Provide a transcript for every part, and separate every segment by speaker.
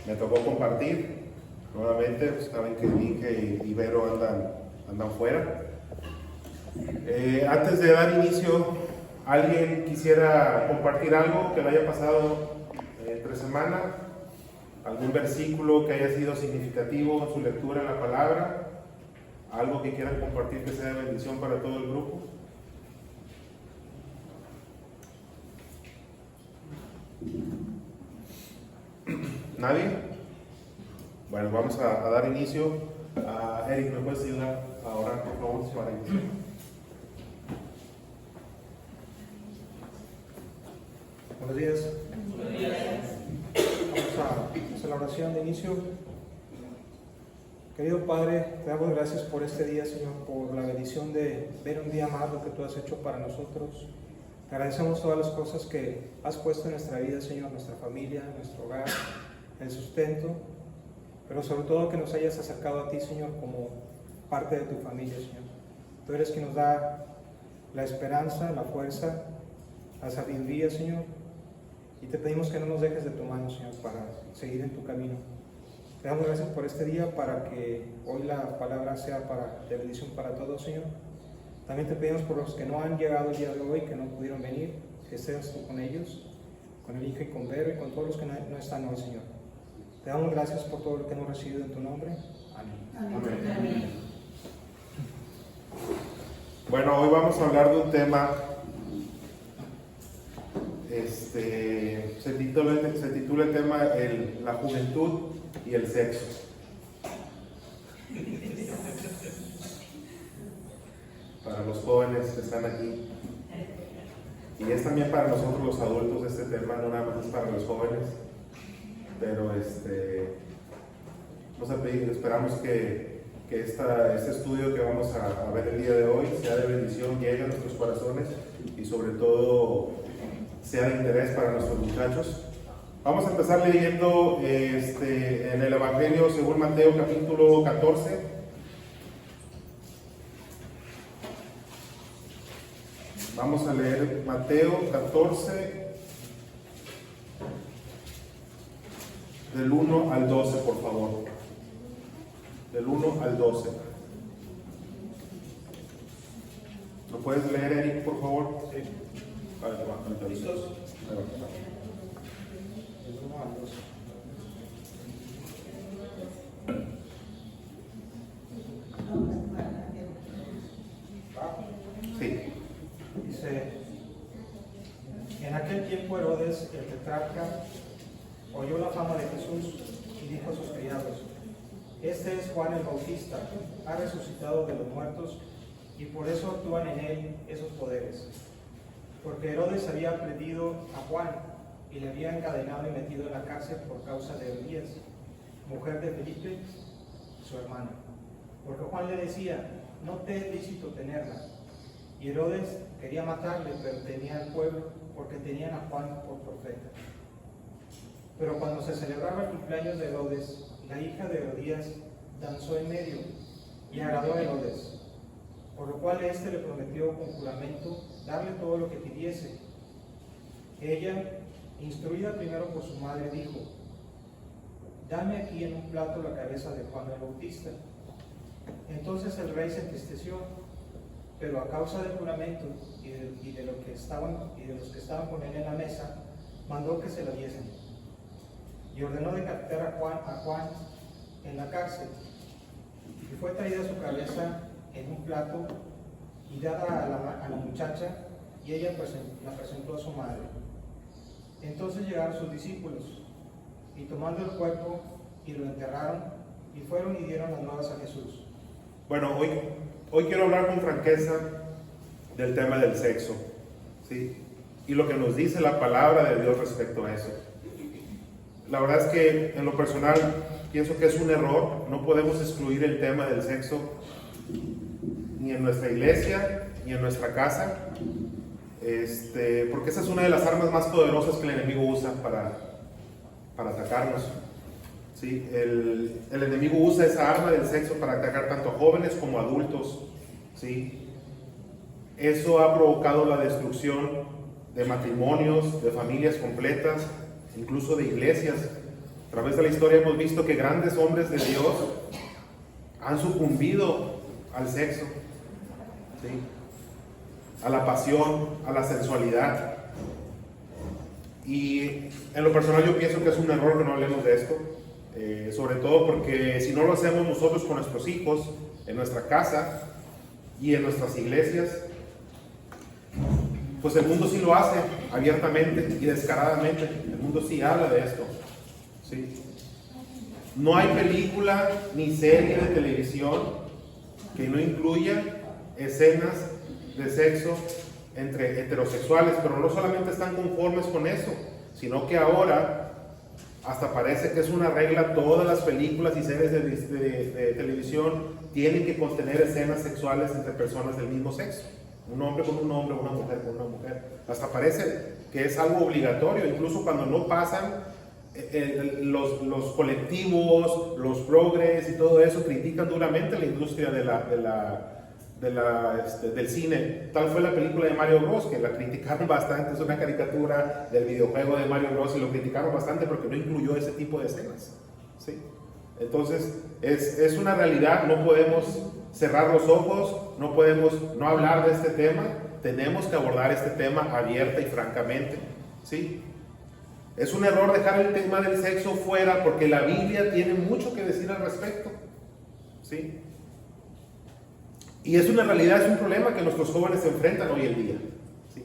Speaker 1: me tocó compartir. Nuevamente, pues, saben que Mike y Vero andan fuera. Antes de dar inicio, ¿alguien quisiera compartir algo que le haya pasado entre semana? ¿Algún versículo que haya sido significativo en su lectura en la palabra? ¿Algo que quieran compartir que sea de bendición para todo el grupo? ¿Nadie? Bueno, vamos a dar inicio. Eric, ¿me puedes ayudar a orar, por favor, para iniciar?
Speaker 2: Buenos días.
Speaker 3: Buenos días.
Speaker 2: Vamos a hacer la oración de inicio. Querido Padre, te damos gracias por este día, Señor, por la bendición de ver un día más lo que tú has hecho para nosotros. Te agradecemos todas las cosas que has puesto en nuestra vida, Señor, nuestra familia, nuestro hogar, el sustento, pero sobre todo que nos hayas acercado a ti, Señor, como parte de tu familia, Señor. Tú eres quien nos da la esperanza, la fuerza, la sabiduría, Señor, y te pedimos que no nos dejes de tu mano, Señor, para seguir en tu camino. Te damos gracias por este día, para que hoy la palabra sea de bendición para todos, Señor. También te pedimos por los que no han llegado el día de hoy, que no pudieron venir, que estés tú con ellos, con el hijo y con Vero y con todos los que no están hoy, Señor. Te damos gracias por todo lo que hemos recibido en tu nombre. Amén.
Speaker 3: Amén. Amén.
Speaker 1: Bueno, hoy vamos a hablar de un tema, se titula el tema la juventud y el sexo. Para los jóvenes que están aquí, y es también para nosotros los adultos este tema, no nada más es para los jóvenes, pero vamos a pedir, esperamos que este estudio que vamos a ver el día de hoy sea de bendición, llegue a nuestros corazones y sobre todo sea de interés para nuestros muchachos. Vamos a empezar leyendo en el Evangelio según Mateo capítulo 14. Vamos a leer Mateo 14, del 1 al 12, por favor. Del 1 al 12. ¿Lo puedes leer, Eric, por favor?
Speaker 2: Sí.
Speaker 1: ¿Listos?
Speaker 2: Del 1 al 12.
Speaker 1: Sí.
Speaker 2: Dice: en aquel tiempo Herodes, el tetrarca, oyó la fama de Jesús y dijo a sus criados: este es Juan el Bautista, ha resucitado de los muertos y por eso actúan en él esos poderes. Porque Herodes había prendido a Juan y le había encadenado y metido en la cárcel por causa de Herodías, mujer de Felipe, su hermano. Porque Juan le decía: no te es lícito tenerla. Y Herodes quería matarle, pero temía al pueblo, porque tenían a Juan por profeta. Pero cuando se celebraba el cumpleaños de Herodes, la hija de Herodías danzó en medio y agradó a Herodes, por lo cual éste le prometió con juramento darle todo lo que pidiese. Ella, instruida primero por su madre, dijo: dame aquí en un plato la cabeza de Juan el Bautista. Entonces el rey se entristeció, pero a causa del juramento y de los que estaban con él en la mesa, mandó que se la diesen. Y ordenó decapitar a Juan en la cárcel. Y fue traída su cabeza en un plato y dada a la muchacha, y ella la presentó a su madre. Entonces llegaron sus discípulos, y tomando el cuerpo, y lo enterraron, y fueron y dieron las nuevas a Jesús.
Speaker 1: Bueno, hoy quiero hablar con franqueza del tema del sexo, ¿sí? Y lo que nos dice la palabra de Dios respecto a eso. La verdad es que en lo personal pienso que es un error. No podemos excluir el tema del sexo ni en nuestra iglesia ni en nuestra casa, porque esa es una de las armas más poderosas que el enemigo usa para atacarnos. ¿Sí? El enemigo usa esa arma del sexo para atacar tanto a jóvenes como a adultos. ¿Sí? Eso ha provocado la destrucción de matrimonios, de familias completas, incluso de iglesias, A través de la historia hemos visto que grandes hombres de Dios han sucumbido al sexo, ¿sí? A la pasión, a la sensualidad. Y en lo personal yo pienso que es un error que no hablemos de esto, sobre todo porque si no lo hacemos nosotros con nuestros hijos, en nuestra casa y en nuestras iglesias, pues el mundo sí lo hace abiertamente y descaradamente. El mundo sí habla de esto, ¿sí? No hay película ni serie de televisión que no incluya escenas de sexo entre heterosexuales, pero no solamente están conformes con eso, sino que ahora hasta parece que es una regla, todas las películas y series de televisión tienen que contener escenas sexuales entre personas del mismo sexo. Un hombre con un hombre, una mujer con una mujer. Hasta parece que es algo obligatorio, incluso cuando no pasan, los colectivos, los progres y todo eso critican duramente la industria del cine. Tal fue la película de Mario Bros, que la criticaron bastante. Es una caricatura del videojuego de Mario Bros y lo criticaron bastante porque no incluyó ese tipo de escenas, ¿sí? Entonces es una realidad. No podemos cerrar los ojos, no podemos no hablar de este tema. Tenemos que abordar este tema abierta y francamente, ¿sí? Es un error dejar el tema del sexo fuera porque la Biblia tiene mucho que decir al respecto, ¿sí? Y es una realidad, es un problema que nuestros jóvenes se enfrentan hoy en día, ¿sí?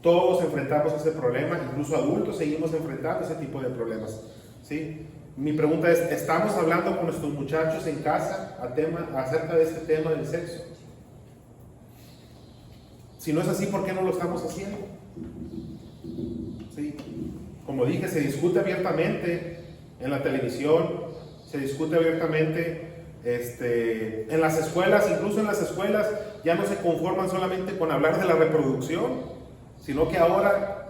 Speaker 1: Todos enfrentamos ese problema, incluso adultos seguimos enfrentando ese tipo de problemas, ¿sí? Mi pregunta es, ¿estamos hablando con nuestros muchachos en casa acerca de este tema del sexo? Si no es así, ¿por qué no lo estamos haciendo? ¿Sí? Como dije, se discute abiertamente en la televisión, se discute abiertamente en las escuelas. Incluso en las escuelas ya no se conforman solamente con hablar de la reproducción, sino que ahora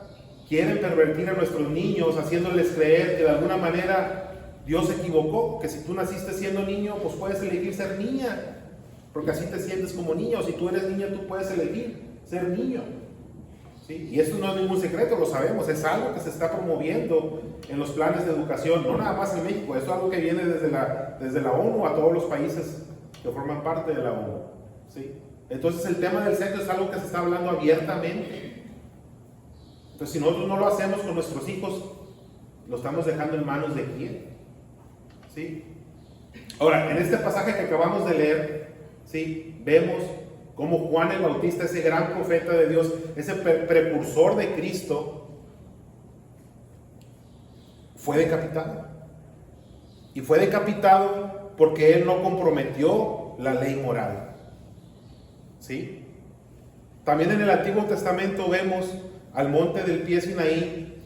Speaker 1: quieren pervertir a nuestros niños, haciéndoles creer que de alguna manera Dios se equivocó, que si tú naciste siendo niño, pues puedes elegir ser niña, porque así te sientes como niño. Si tú eres niña, tú puedes elegir ser niño, ¿sí? Y esto no es ningún secreto, lo sabemos, es algo que se está promoviendo en los planes de educación, no nada más en México. Esto es algo que viene desde la ONU a todos los países que forman parte de la ONU, ¿sí? Entonces el tema del sexo es algo que se está hablando abiertamente. Entonces si nosotros no lo hacemos con nuestros hijos, lo estamos dejando en manos de quién, ¿sí? Ahora, en este pasaje que acabamos de leer, ¿sí?, vemos cómo Juan el Bautista, ese gran profeta de Dios, ese precursor de Cristo, fue decapitado. Y fue decapitado porque él no comprometió la ley moral, ¿sí? También en el Antiguo Testamento vemos al monte del pie Sinaí,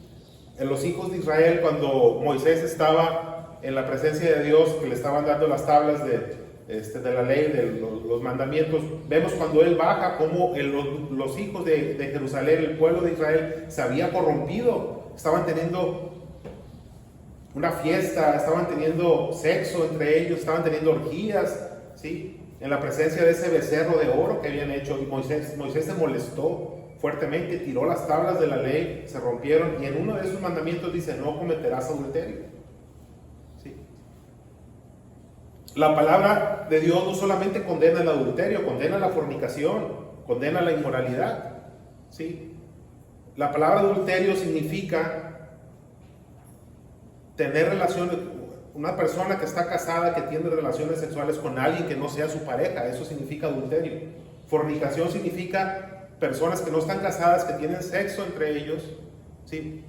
Speaker 1: en los hijos de Israel, cuando Moisés estaba en la presencia de Dios, que le estaban dando las tablas de la ley, de los mandamientos. Vemos cuando él baja cómo los hijos de Jerusalén, el pueblo de Israel, se había corrompido. Estaban teniendo una fiesta, estaban teniendo sexo entre ellos, estaban teniendo orgías, ¿sí?, en la presencia de ese becerro de oro que habían hecho. Y Moisés se molestó fuertemente, tiró las tablas de la ley, se rompieron, y en uno de esos mandamientos dice: no cometerás adulterio, ¿sí? La palabra de Dios no solamente condena el adulterio, condena la fornicación, condena la inmoralidad, ¿sí? La palabra adulterio significa tener relaciones, una persona que está casada, que tiene relaciones sexuales con alguien que no sea su pareja. Eso significa adulterio. Fornicación significa personas que no están casadas, que tienen sexo entre ellos, ¿sí?,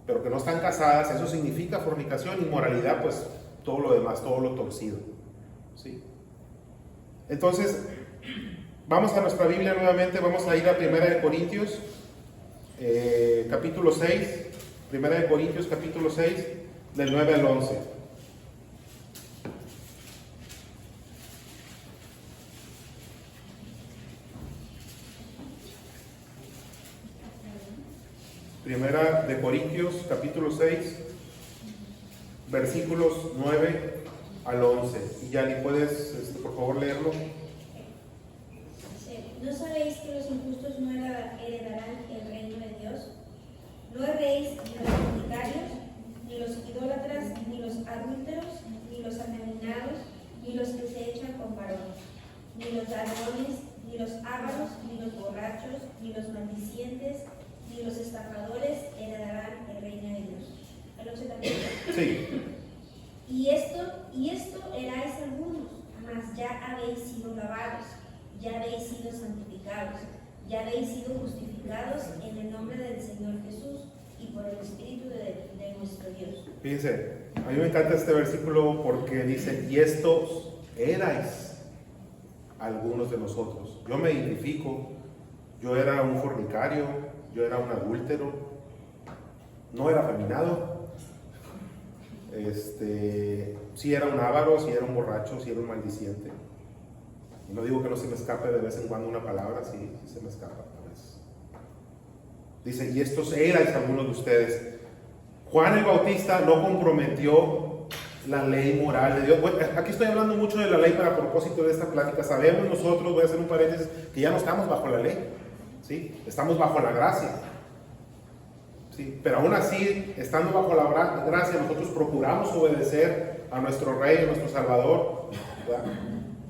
Speaker 1: pero que no están casadas. Eso significa fornicación. Inmoralidad, pues todo lo demás, todo lo torcido, ¿sí? Entonces, vamos a nuestra Biblia nuevamente. Vamos a ir a 1 Corintios, capítulo 6. 1 Corintios, capítulo 6, del 9 al 11. Primera de Corintios, capítulo 6, versículos 9 al 11. Y Yani, ¿puedes, por favor, leerlo?
Speaker 3: ¿No sabéis que los injustos no heredarán el reino de Dios? No erréis ni los fornicarios, ni los idólatras, ni los ladrones, ni los ávaros, ni los borrachos, ni los maldicientes, ni los estafadores heredarán el reino de Dios. ¿El 8 también?
Speaker 1: Sí.
Speaker 3: Y esto erais algunos, mas ya habéis sido lavados, ya habéis sido santificados, ya habéis sido justificados en el nombre del Señor Jesús y por el Espíritu de nuestro Dios.
Speaker 1: Fíjense, a mí me encanta este versículo porque dice, y estos erais algunos de nosotros. Yo me identifico, yo era un fornicario, yo era un adúltero, no era afeminado, sí era un avaro, sí era un borracho, sí era un maldiciente. Y no digo que no se me escape de vez en cuando una palabra, sí se me escapa a veces. Dice, y estos erais algunos de ustedes. Juan el Bautista no comprometió la ley moral de Dios. Bueno, aquí estoy hablando mucho de la ley para propósito de esta plática. Sabemos nosotros, voy a hacer un paréntesis, que ya no estamos bajo la ley, ¿sí? Estamos bajo la gracia. ¿Sí? Pero aún así, estando bajo la gracia, nosotros procuramos obedecer a nuestro Rey, a nuestro Salvador, ¿verdad?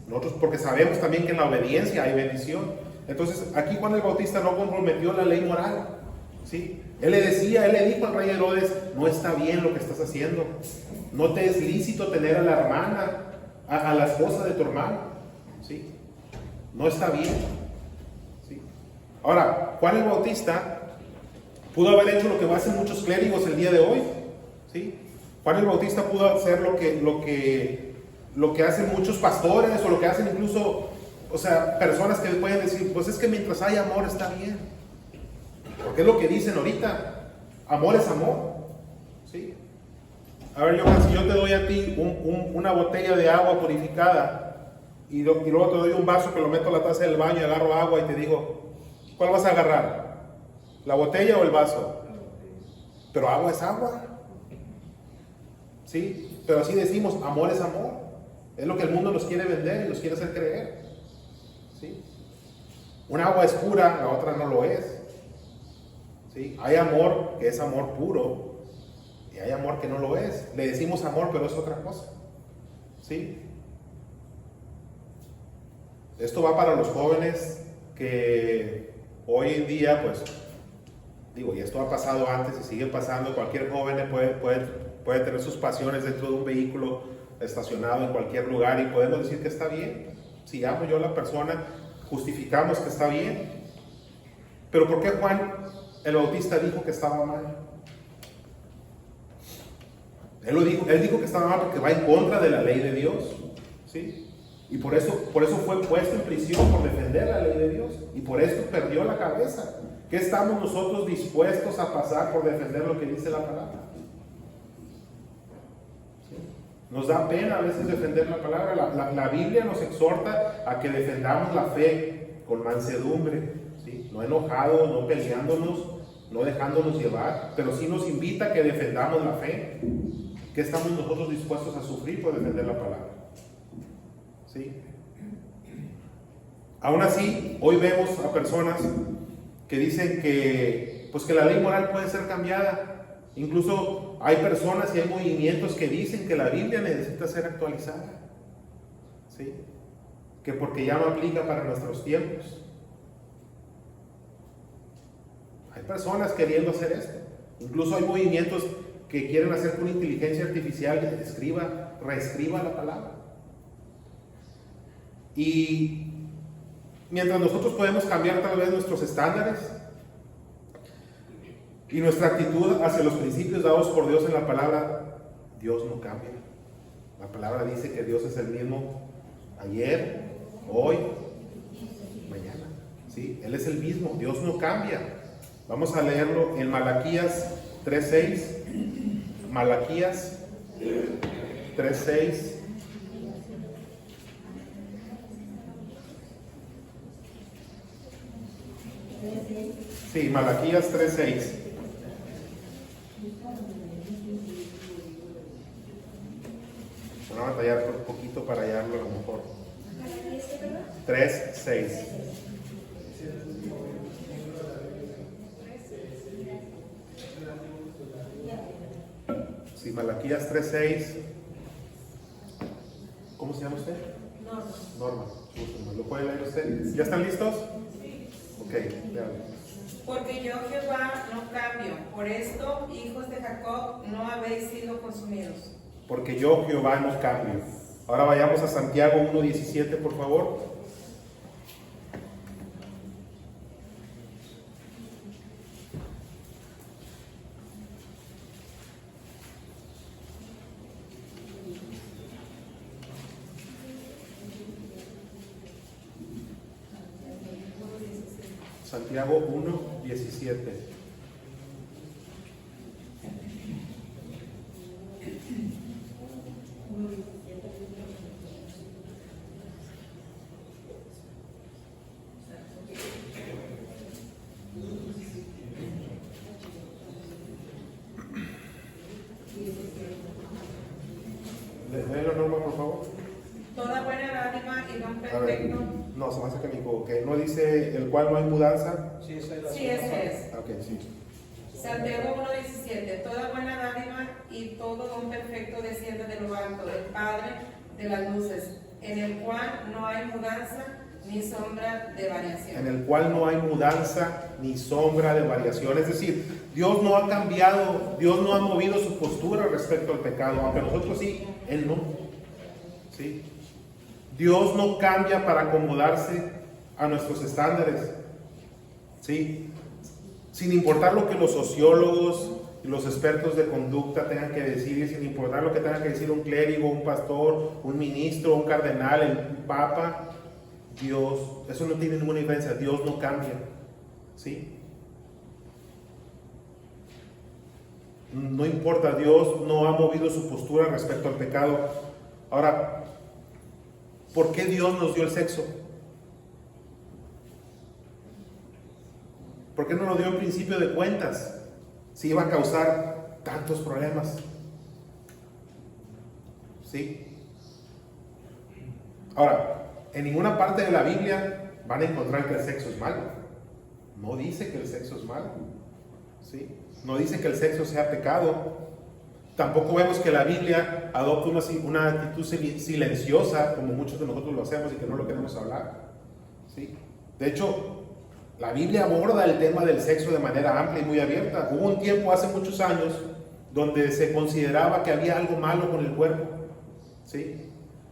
Speaker 1: Nosotros porque sabemos también que en la obediencia hay bendición. Entonces, aquí Juan el Bautista no comprometió la ley moral, ¿sí? Él le dijo al rey Herodes, no está bien lo que estás haciendo. No te es lícito tener a la hermana, a la esposa de tu hermano, ¿sí? No está bien, ¿sí? Ahora, Juan el Bautista pudo haber hecho lo que hacen muchos clérigos el día de hoy, ¿sí? Juan el Bautista pudo hacer lo que hacen muchos pastores, o lo que hacen incluso, o sea, personas que pueden decir, pues es que mientras hay amor está bien. Porque es lo que dicen ahorita, amor es amor, ¿sí? A ver, Johan, si yo te doy a ti una botella de agua purificada y luego te doy un vaso que lo meto a la taza del baño y agarro agua y te digo, ¿cuál vas a agarrar? ¿La botella o el vaso? Pero agua es agua, ¿sí? Pero así decimos, amor es amor. Es lo que el mundo nos quiere vender y nos quiere hacer creer, ¿sí? Un agua es pura, la otra no lo es, ¿sí? Hay amor que es amor puro y hay amor que no lo es. Le decimos amor, pero es otra cosa, ¿sí? Esto va para los jóvenes que hoy en día, pues, digo, y esto ha pasado antes y sigue pasando. Cualquier joven puede tener sus pasiones dentro de un vehículo estacionado en cualquier lugar y podemos decir que está bien. Si amo yo a la persona, justificamos que está bien. Pero ¿por qué Juan el Bautista dijo que estaba mal? Él dijo que estaba mal porque va en contra de la ley de Dios, ¿sí? Y por eso fue puesto en prisión por defender la ley de Dios. Y por esto perdió la cabeza. ¿Qué estamos nosotros dispuestos a pasar por defender lo que dice la palabra? ¿Sí? Nos da pena a veces defender la palabra. La Biblia nos exhorta a que defendamos la fe con mansedumbre, ¿sí? No enojados, no peleándonos, no dejándonos llevar, pero sí nos invita a que defendamos la fe. ¿Qué estamos nosotros dispuestos a sufrir por defender la palabra? ¿Sí? Aún así, hoy vemos a personas que dicen que la ley moral puede ser cambiada. Incluso hay personas y hay movimientos que dicen que la Biblia necesita ser actualizada, ¿sí? Que porque ya no aplica para nuestros tiempos. Hay personas queriendo hacer esto. Incluso hay movimientos que quieren hacer que una inteligencia artificial reescriba la palabra. Y mientras nosotros podemos cambiar tal vez nuestros estándares y nuestra actitud hacia los principios dados por Dios en la palabra, Dios no cambia. La palabra dice que Dios es el mismo ayer, hoy, mañana, ¿sí? Él es el mismo, Dios no cambia. Vamos a leerlo en Malaquías 3:6. Malaquías 3:6. Sí, Malaquías 3:6. Voy a batallar por un poquito para hallarlo a lo mejor. 3:6. Sí, Malaquías 3:6. ¿Cómo se llama usted? Norma, ¿lo puede leer usted? ¿Ya están listos? Ok, vean.
Speaker 4: Porque yo Jehová no cambio, por esto, hijos de Jacob, no habéis sido consumidos.
Speaker 1: Porque yo Jehová no cambio. Ahora vayamos a Santiago 1:17, por favor. Santiago 1:17. ¿Lee la norma, por favor?
Speaker 4: Toda buena dádiva y don
Speaker 1: A ver,
Speaker 4: perfecto.
Speaker 1: no, se me hace que me equivoqué. ¿No dice el cual no hay mudanza?
Speaker 2: Sí, esa es la
Speaker 4: Sí,
Speaker 2: segunda
Speaker 4: ese
Speaker 2: parte.
Speaker 4: es.
Speaker 1: Ok, sí.
Speaker 4: Santiago 1:17. Toda buena dádiva y todo don perfecto desciende de lo alto, del Padre de las luces, en el cual no hay mudanza ni sombra de
Speaker 1: En
Speaker 4: variación.
Speaker 1: el cual no hay mudanza ni sombra de variación. Es decir, Dios no ha cambiado, Dios no ha movido su postura respecto al pecado, aunque nosotros sí, Él no. ¿Sí? Dios no cambia para acomodarse a nuestros estándares. ¿Sí? Sin importar lo que los sociólogos y los expertos de conducta tengan que decir, y sin importar lo que tenga que decir un clérigo, un pastor, un ministro, un cardenal, un papa, Dios, eso no tiene ninguna diferencia. Dios no cambia. ¿Sí? No importa, Dios no ha movido su postura respecto al pecado. Ahora, ¿por qué Dios nos dio el sexo? ¿Por qué no lo dio en principio de cuentas? Si iba a causar tantos problemas. ¿Sí? Ahora, en ninguna parte de la Biblia van a encontrar que el sexo es malo. No dice que el sexo es malo. ¿Sí? No dice que el sexo sea pecado. Tampoco vemos que la Biblia adopte una actitud silenciosa, como muchos de nosotros lo hacemos y que no lo queremos hablar. ¿Sí? De hecho, la Biblia aborda el tema del sexo de manera amplia y muy abierta. Hubo un tiempo hace muchos años donde se consideraba que había algo malo con el cuerpo. ¿Sí?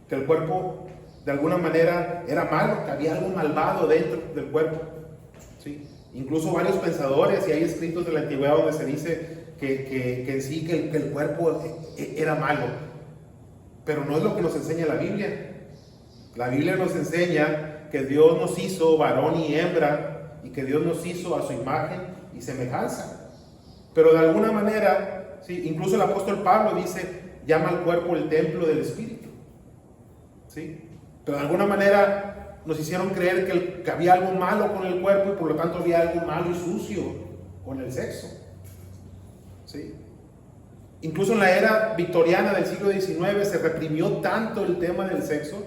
Speaker 1: Que el cuerpo de alguna manera era malo, que había algo malvado dentro del cuerpo. ¿Sí? Incluso varios pensadores, y hay escritos de la antigüedad donde se dice que en sí que el cuerpo era malo. Pero no es lo que nos enseña la Biblia. La Biblia nos enseña que Dios nos hizo varón y hembra, y que Dios nos hizo a su imagen y semejanza. Pero de alguna manera, ¿sí? Incluso el apóstol Pablo dice, llama al cuerpo el templo del Espíritu. ¿Sí? Pero de alguna manera nos hicieron creer que había algo malo con el cuerpo y por lo tanto había algo malo y sucio con el sexo. ¿Sí? Incluso en la era victoriana del siglo XIX se reprimió tanto el tema del sexo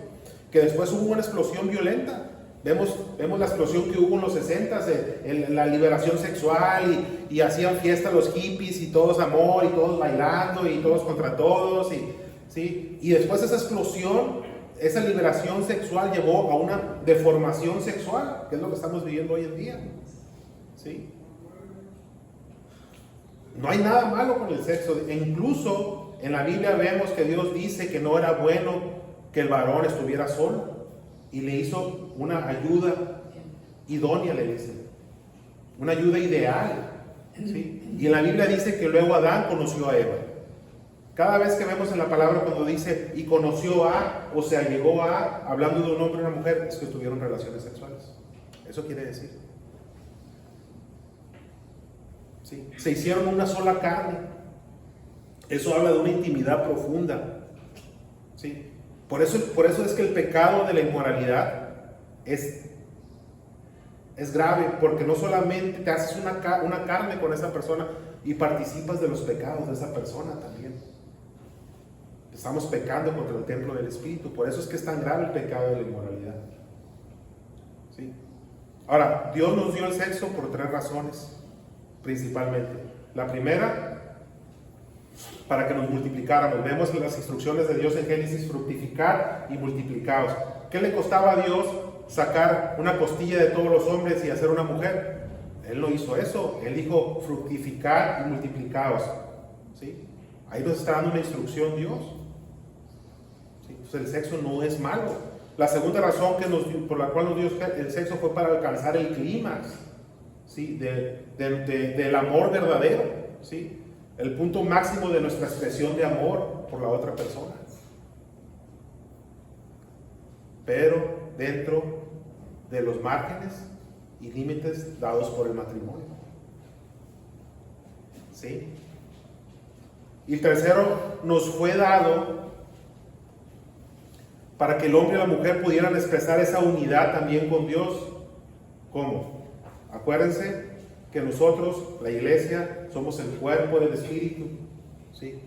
Speaker 1: que después hubo una explosión violenta. Vemos la explosión que hubo en los 60s, la liberación sexual y hacían fiesta los hippies y todos amor y todos bailando y todos contra todos. ¿Sí? Y después esa explosión, esa liberación sexual llevó a una deformación sexual, que es lo que estamos viviendo hoy en día. ¿Sí? No hay nada malo con el sexo. E incluso en la Biblia vemos que Dios dice que no era bueno que el varón estuviera solo. Y le hizo una ayuda idónea, le dice. Una ayuda ideal. ¿Sí? Y en la Biblia dice que luego Adán conoció a Eva. Cada vez que vemos en la palabra cuando dice y conoció a, o se allegó a, hablando de un hombre y una mujer, es que tuvieron relaciones sexuales. Eso quiere decir. ¿Sí? Se hicieron una sola carne. Eso habla de una intimidad profunda. ¿Sí? Por eso es que el pecado de la inmoralidad es grave, porque no solamente te haces una carne con esa persona y participas de los pecados de esa persona también. Estamos pecando contra el templo del Espíritu. Por eso es que es tan grave el pecado de la inmoralidad. ¿Sí? Ahora, Dios nos dio el sexo por 3 razones, principalmente. La primera, para que nos multiplicáramos. Vemos las instrucciones de Dios en Génesis: fructificar y multiplicaos. ¿Qué le costaba a Dios sacar una costilla de todos los hombres y hacer una mujer? Él no hizo eso. Él dijo: fructificar y multiplicaos. ¿Sí? Ahí nos está dando una instrucción Dios. ¿Sí? Pues el sexo no es malo. La segunda razón por la cual nos dio el sexo fue para alcanzar el clímax, ¿sí? Del amor verdadero, ¿sí? El punto máximo de nuestra expresión de amor por la otra persona, pero dentro de los márgenes y límites dados por el matrimonio, ¿sí? Y el tercero, nos fue dado para que el hombre y la mujer pudieran expresar esa unidad también con Dios. ¿Cómo? Acuérdense que nosotros, la iglesia, somos el cuerpo del Espíritu, ¿sí?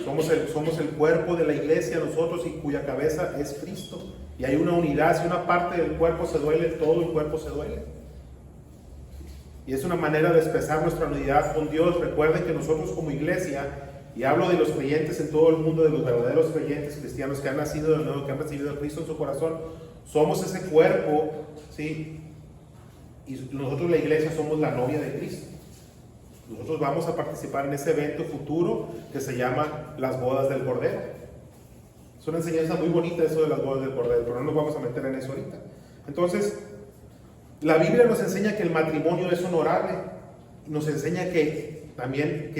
Speaker 1: Somos el cuerpo de la iglesia nosotros, y cuya cabeza es Cristo. Y hay una unidad. Si una parte del cuerpo se duele, todo el cuerpo se duele. Y es una manera de expresar nuestra unidad con Dios. Recuerden que nosotros como iglesia, y hablo de los creyentes en todo el mundo, de los verdaderos creyentes cristianos que han nacido de nuevo, que han recibido a Cristo en su corazón, somos ese cuerpo, ¿sí? Y nosotros, la iglesia, somos la novia de Cristo. Nosotros vamos a participar en ese evento futuro que se llama las bodas del Cordero. Es una enseñanza muy bonita eso de las bodas del Cordero, pero no nos vamos a meter en eso ahorita. Entonces, la Biblia nos enseña que el matrimonio es honorable. Nos enseña que también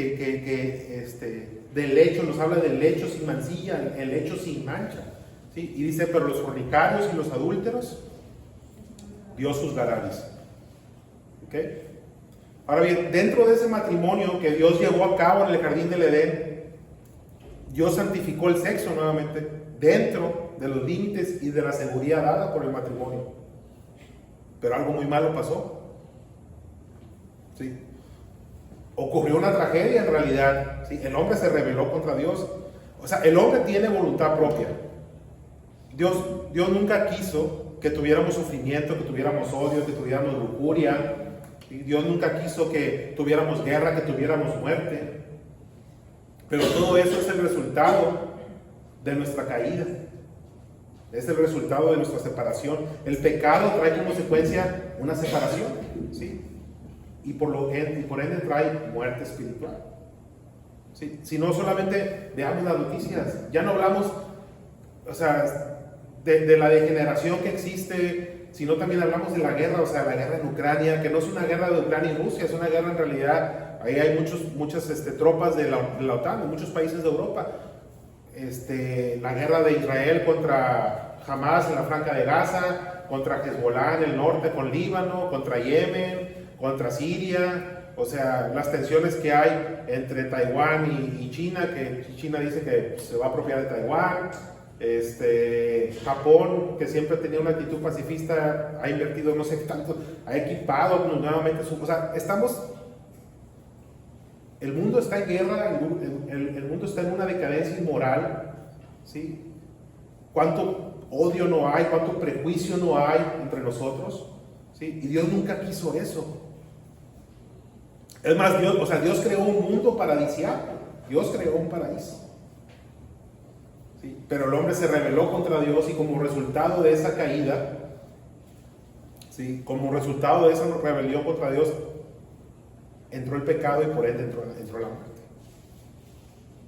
Speaker 1: del lecho, nos habla del lecho sin mancilla, el lecho sin mancha, ¿sí? Y dice: pero los fornicarios y los adúlteros, Dios juzgará. Dice. ¿Okay? Ahora bien, dentro de ese matrimonio que Dios llevó a cabo en el jardín del Edén, Dios santificó el sexo nuevamente dentro de los límites y de la seguridad dada por el matrimonio. Pero algo muy malo pasó. ¿Sí? Ocurrió una tragedia en realidad, ¿sí? El hombre se rebeló contra Dios. O sea, el hombre tiene voluntad propia. Dios nunca quiso que tuviéramos sufrimiento, que tuviéramos odio, que tuviéramos lujuria. ¿Sí? Dios nunca quiso que tuviéramos guerra, que tuviéramos muerte. Pero todo eso es el resultado de nuestra caída. Es el resultado de nuestra separación. El pecado trae como consecuencia una separación, ¿sí? Y por ende trae muerte espiritual. ¿Sí? Si no, solamente veamos las noticias. Ya no hablamos, o sea, de la degeneración que existe, sino también hablamos de la guerra, o sea, la guerra en Ucrania, que no es una guerra de Ucrania y Rusia, es una guerra en realidad. Ahí hay muchas tropas de la OTAN, de muchos países de Europa. La guerra de Israel contra Hamas en la Franja de Gaza, contra Hezbollah en el norte con Líbano, contra Yemen, contra Siria. O sea, las tensiones que hay entre Taiwán y China, que China dice que se va a apropiar de Taiwán. Japón, que siempre tenía una actitud pacifista, ha invertido no sé qué tanto, ha equipado nuevamente su... O sea, el mundo está en guerra, el mundo está en una decadencia inmoral, ¿sí? ¿Cuánto odio no hay, cuánto prejuicio no hay entre nosotros? ¿Sí? Y Dios nunca quiso eso. Es más, Dios creó un mundo paradisíaco. Dios creó un paraíso. ¿Sí? Pero el hombre se rebeló contra Dios, y como resultado de esa caída, ¿sí? Como resultado de esa rebelión contra Dios, entró el pecado, y por ende entró la muerte.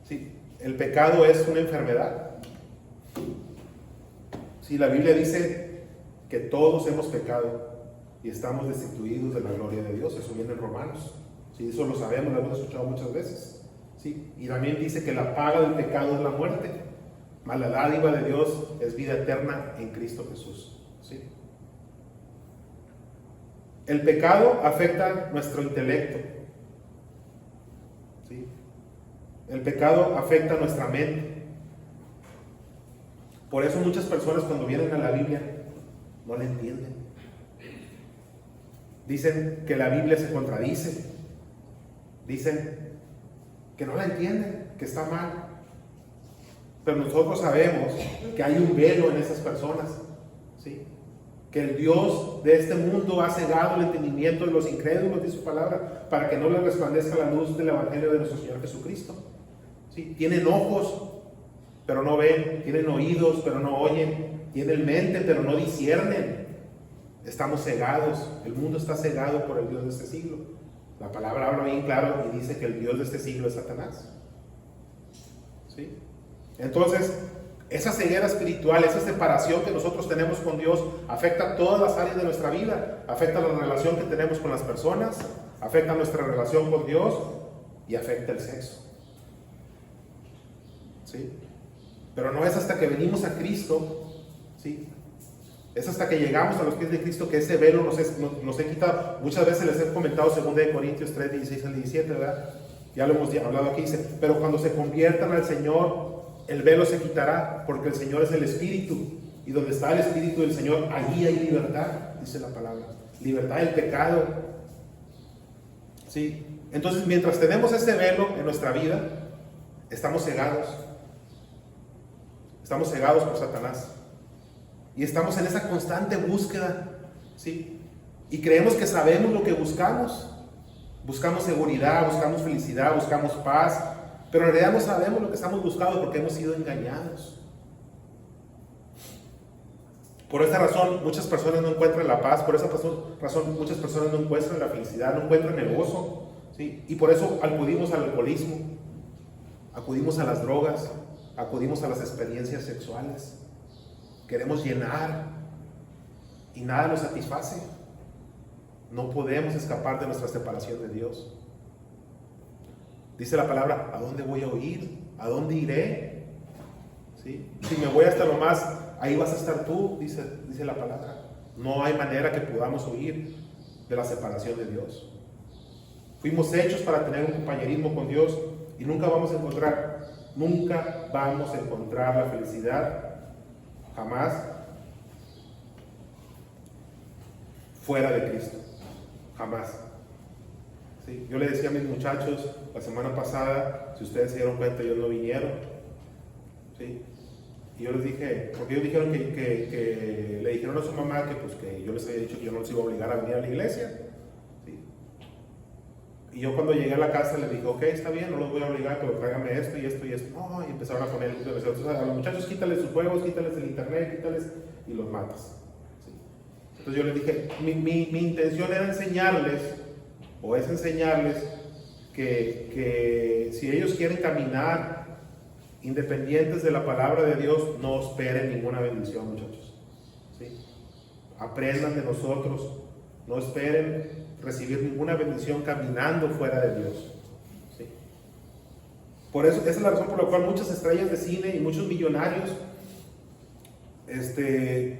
Speaker 1: ¿Sí? El pecado es una enfermedad. Sí, la Biblia dice que todos hemos pecado y estamos destituidos de la gloria de Dios. Eso viene en Romanos. Sí, eso lo sabemos, lo hemos escuchado muchas veces. Sí, y también dice que la paga del pecado es la muerte, mas la dádiva de Dios es vida eterna en Cristo Jesús. ¿Sí? El pecado afecta nuestro intelecto. ¿Sí? El pecado afecta nuestra mente. Por eso muchas personas, cuando vienen a la Biblia, no la entienden. Dicen que la Biblia se contradice. Dicen que no la entienden, que está mal. Pero nosotros sabemos que hay un velo en esas personas, ¿sí? Que el Dios de este mundo ha cegado el entendimiento de los incrédulos de su palabra, para que no les resplandezca la luz del Evangelio de nuestro Señor Jesucristo. ¿sí? Tienen ojos, pero no ven. Tienen oídos, pero no oyen. Tienen mente, pero no disciernen. Estamos cegados. El mundo está cegado por el Dios de este siglo. La palabra habla bien claro y dice que el Dios de este siglo es Satanás. ¿Sí? Entonces, esa ceguera espiritual, esa separación que nosotros tenemos con Dios, afecta todas las áreas de nuestra vida. Afecta la relación que tenemos con las personas, afecta nuestra relación con Dios y afecta el sexo. ¿Sí? Pero no es hasta que venimos a Cristo, ¿sí? Es hasta que llegamos a los pies de Cristo que ese velo nos he quitado. Muchas veces les he comentado 2 Corintios 3, 16 al 17, ¿verdad? Ya lo hemos hablado aquí, dice, pero cuando se conviertan al Señor, el velo se quitará, porque el Señor es el Espíritu, y donde está el Espíritu del Señor, allí hay libertad, dice la palabra, libertad del pecado. ¿Sí? Entonces, mientras tenemos ese velo en nuestra vida, estamos cegados por Satanás, y estamos en esa constante búsqueda, ¿sí? Y creemos que sabemos lo que buscamos. Buscamos seguridad, buscamos felicidad, buscamos paz, pero en realidad no sabemos lo que estamos buscando porque hemos sido engañados. Por esa razón muchas personas no encuentran la paz, por esa razón muchas personas no encuentran la felicidad, no encuentran el gozo, ¿sí? Y por eso acudimos al alcoholismo, acudimos a las drogas, acudimos a las experiencias sexuales. Queremos llenar y nada nos satisface. No podemos escapar de nuestra separación de Dios. Dice la palabra, ¿a dónde voy a huir? ¿A dónde iré? ¿Sí? Si me voy hasta lo más, ahí vas a estar tú, dice la palabra. No hay manera que podamos huir de la separación de Dios. Fuimos hechos para tener un compañerismo con Dios y nunca vamos a encontrar la felicidad, jamás, fuera de Cristo. Jamás. ¿Sí? Yo le decía a mis muchachos la semana pasada, si ustedes se dieron cuenta, ellos no vinieron. ¿Sí? Y yo les dije, porque ellos dijeron que le dijeron a su mamá que yo les había dicho que yo no les iba a obligar a venir a la iglesia. ¿Sí? Y yo cuando llegué a la casa les dije, ok, está bien, no los voy a obligar, pero tráigame esto y esto y esto. No, y empezaron a poner, a los muchachos quítales sus juegos, quítales el internet, quítales y los matas. Entonces yo les dije, mi intención era enseñarles que si ellos quieren caminar independientes de la palabra de Dios, no esperen ninguna bendición, muchachos. ¿Sí? Aprendan de nosotros, no esperen recibir ninguna bendición caminando fuera de Dios. ¿Sí? Por eso, esa es la razón por la cual muchas estrellas de cine y muchos millonarios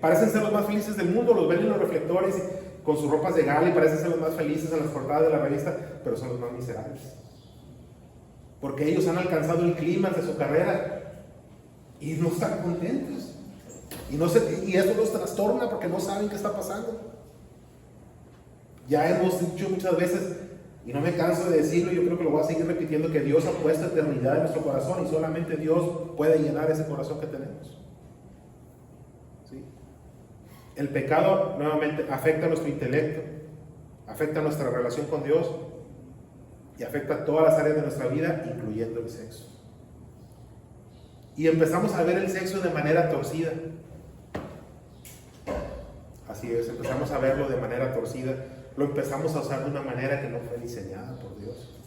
Speaker 1: parecen ser los más felices del mundo, los ven en los reflectores con sus ropas de gala y parecen ser los más felices en las portadas de la revista, pero son los más miserables, porque ellos han alcanzado el clímax de su carrera y no están contentos y eso los trastorna porque no saben qué está pasando. Ya hemos dicho muchas veces, y no me canso de decirlo, yo creo que lo voy a seguir repitiendo, que Dios ha puesto eternidad en nuestro corazón y solamente Dios puede llenar ese corazón que tenemos. El pecado nuevamente afecta nuestro intelecto, afecta nuestra relación con Dios y afecta todas las áreas de nuestra vida, incluyendo el sexo. Y empezamos a ver el sexo de manera torcida. Así es, empezamos a verlo de manera torcida. Lo empezamos a usar de una manera que no fue diseñada por Dios.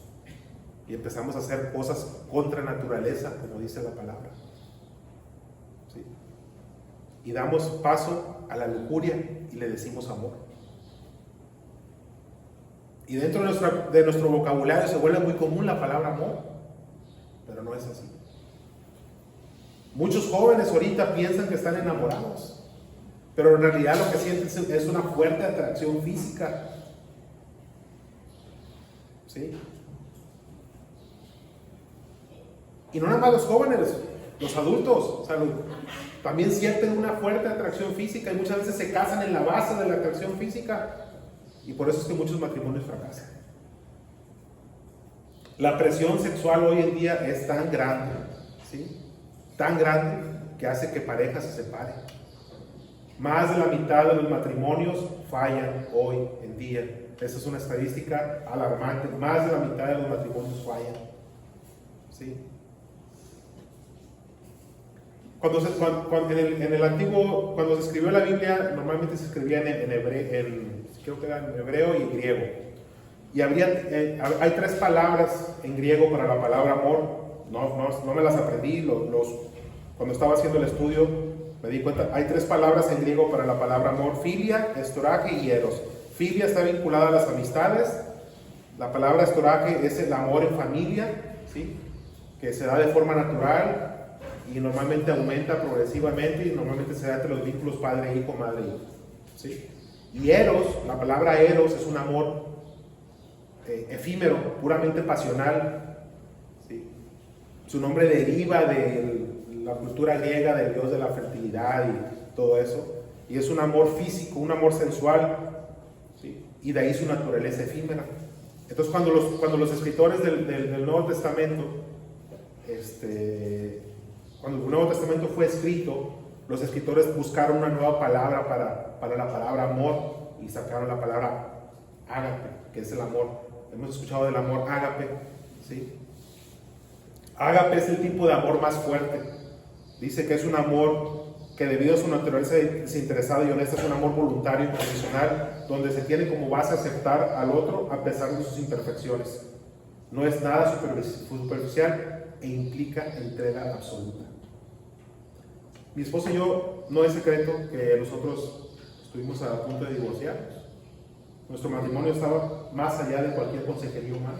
Speaker 1: Y empezamos a hacer cosas contra naturaleza, como dice la palabra. ¿Sí? Y damos paso a la lujuria y le decimos amor. Y dentro de nuestro vocabulario se vuelve muy común la palabra amor, pero no es así. Muchos jóvenes ahorita piensan que están enamorados, pero en realidad lo que sienten es una fuerte atracción física. ¿Sí? Y no nada más los jóvenes, los adultos, o sea, también sienten una fuerte atracción física y muchas veces se casan en la base de la atracción física, y por eso es que muchos matrimonios fracasan. La presión sexual hoy en día es tan grande, ¿sí? Tan grande que hace que parejas se separen. Más de la mitad de los matrimonios fallan hoy en día. Esa es una estadística alarmante. Más de la mitad de los matrimonios fallan, ¿sí? En el antiguo, cuando se escribió la Biblia, normalmente se escribía en creo que era en hebreo y en griego. Y hay 3 palabras en griego para la palabra amor. No me las aprendí, cuando estaba haciendo el estudio me di cuenta. Hay 3 palabras en griego para la palabra amor: filia, estoraje y eros. Filia está vinculada a las amistades. La palabra estoraje es el amor en familia, ¿sí? Que se da de forma natural y normalmente aumenta progresivamente, y normalmente se da entre los vínculos padre-hijo, madre-hijo, ¿sí? Y eros, la palabra eros es un amor efímero, puramente pasional, ¿sí? Su nombre deriva de la cultura griega del dios de la fertilidad y todo eso, y es un amor físico, un amor sensual, ¿sí? Y de ahí su naturaleza efímera. Entonces cuando los escritores del Nuevo Testamento, cuando el Nuevo Testamento fue escrito, los escritores buscaron una nueva palabra para la palabra amor y sacaron la palabra ágape, que es el amor. Hemos escuchado del amor ágape, ¿sí? Ágape es el tipo de amor más fuerte. Dice que es un amor que, debido a su naturaleza desinteresada y honesta, es un amor voluntario y profesional, donde se tiene como base aceptar al otro a pesar de sus imperfecciones. No es nada superficial e implica entrega absoluta. Mi esposa y yo, no es secreto que nosotros estuvimos a punto de divorciarnos. Nuestro matrimonio estaba más allá de cualquier consejería humana.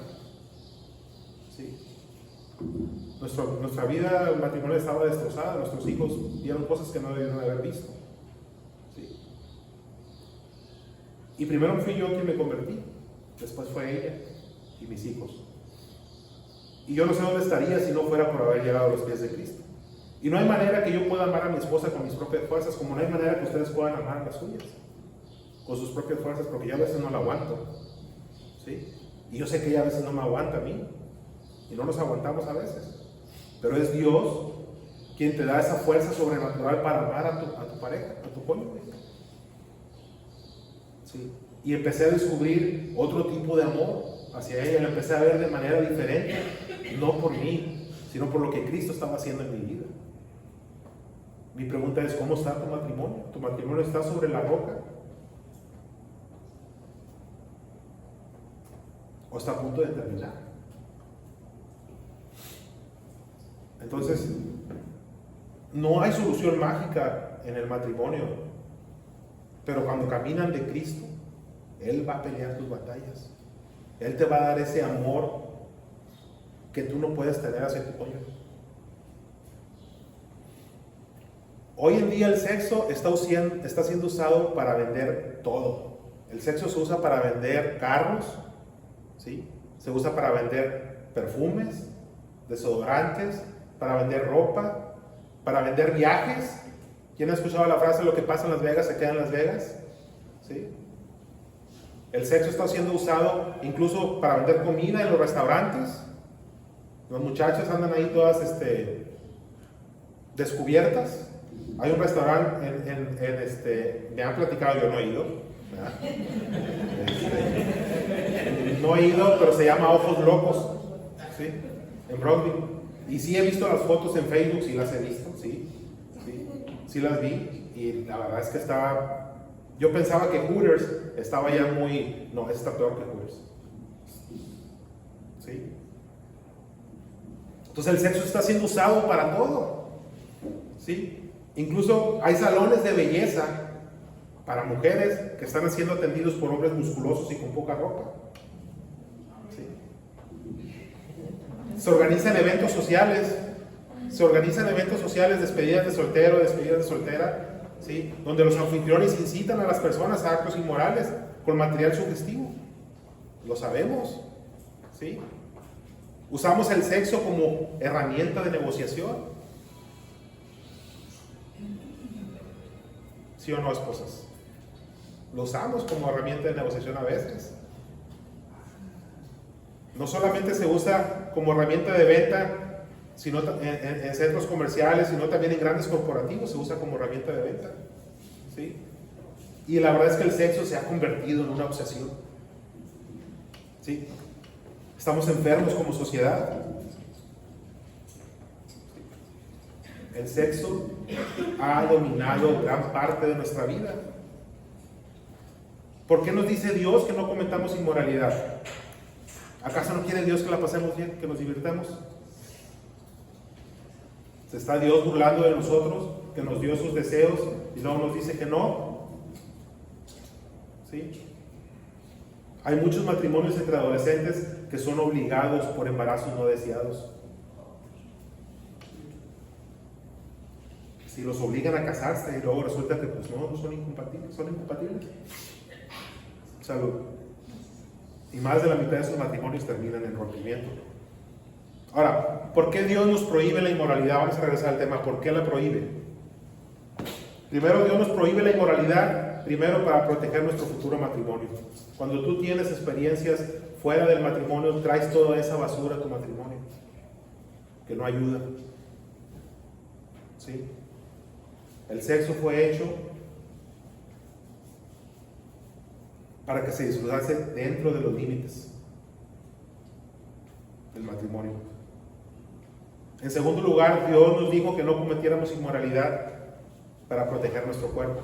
Speaker 1: ¿Sí? Nuestra vida matrimonial estaba destrozada. Nuestros hijos vieron cosas que no debieron haber visto. ¿Sí? Y primero fui yo quien me convertí, después fue ella y mis hijos. Y yo no sé dónde estaría si no fuera por haber llegado a los pies de Cristo. Y no hay manera que yo pueda amar a mi esposa con mis propias fuerzas, como no hay manera que ustedes puedan amar las suyas con sus propias fuerzas, porque yo a veces no la aguanto, ¿sí? Y yo sé que ella a veces no me aguanta a mí, y no nos aguantamos a veces, pero es Dios quien te da esa fuerza sobrenatural para amar a tu pareja, a tu cónyuge, ¿sí? Y empecé a descubrir otro tipo de amor hacia ella, la empecé a ver de manera diferente, no por mí, sino por lo que Cristo estaba haciendo en mi vida. Mi pregunta es: ¿cómo está tu matrimonio? ¿Tu matrimonio está sobre la roca? ¿O está a punto de terminar? Entonces, no hay solución mágica en el matrimonio, pero cuando caminan de Cristo, Él va a pelear tus batallas. Él te va a dar ese amor que tú no puedes tener hacia tu cónyuge. Hoy en día el sexo está siendo usado para vender todo. El sexo se usa para vender carros, ¿sí? Se usa para vender perfumes, desodorantes, para vender ropa, para vender viajes. ¿Quién ha escuchado la frase: lo que pasa en Las Vegas se queda en Las Vegas? ¿Sí? El sexo está siendo usado incluso para vender comida en los restaurantes. Las muchachas andan ahí todas descubiertas. Hay un restaurante me han platicado, yo no he ido, no he ido, pero se llama Ojos Locos, ¿sí? En Broadway. Y sí he visto las fotos en Facebook, sí las he visto, sí las vi, y la verdad es que yo pensaba que Hooters estaba ya muy, no, está peor que Hooters, ¿sí? Entonces el sexo está siendo usado para todo, ¿sí? Incluso hay salones de belleza para mujeres que están siendo atendidos por hombres musculosos y con poca ropa, ¿sí? Se organizan eventos sociales, despedidas de soltero, despedidas de soltera, ¿sí? Donde los anfitriones incitan a las personas a actos inmorales con material sugestivo. Lo sabemos, ¿sí? Usamos el sexo como herramienta de negociación. ¿Sí o no, esposas? Lo usamos como herramienta de negociación a veces. No solamente se usa como herramienta de venta, sino en centros comerciales, sino también en grandes corporativos se usa como herramienta de venta, ¿sí? Y la verdad es que el sexo se ha convertido en una obsesión, ¿sí? Estamos enfermos como sociedad. el sexo ha dominado gran parte de nuestra vida. ¿Por qué nos dice Dios que no cometamos inmoralidad? ¿Acaso no quiere Dios que la pasemos bien, que nos divirtamos? ¿Se está Dios burlando de nosotros, que nos dio sus deseos y luego nos dice que no? ¿Sí? Hay muchos matrimonios entre adolescentes que son obligados por embarazos no deseados. Si los obligan a casarse y luego resulta que pues no son incompatibles, son incompatibles. Salud. Y más de la mitad de esos matrimonios terminan en rompimiento. Ahora, ¿por qué Dios nos prohíbe la inmoralidad? Vamos a regresar al tema. ¿Por qué la prohíbe? Primero, Dios nos prohíbe la inmoralidad, primero para proteger nuestro futuro matrimonio. Cuando tú tienes experiencias fuera del matrimonio, traes toda esa basura a tu matrimonio, que no ayuda. ¿Sí? El sexo fue hecho para que se disfrutase dentro de los límites del matrimonio. En segundo lugar, Dios nos dijo que no cometiéramos inmoralidad para proteger nuestro cuerpo.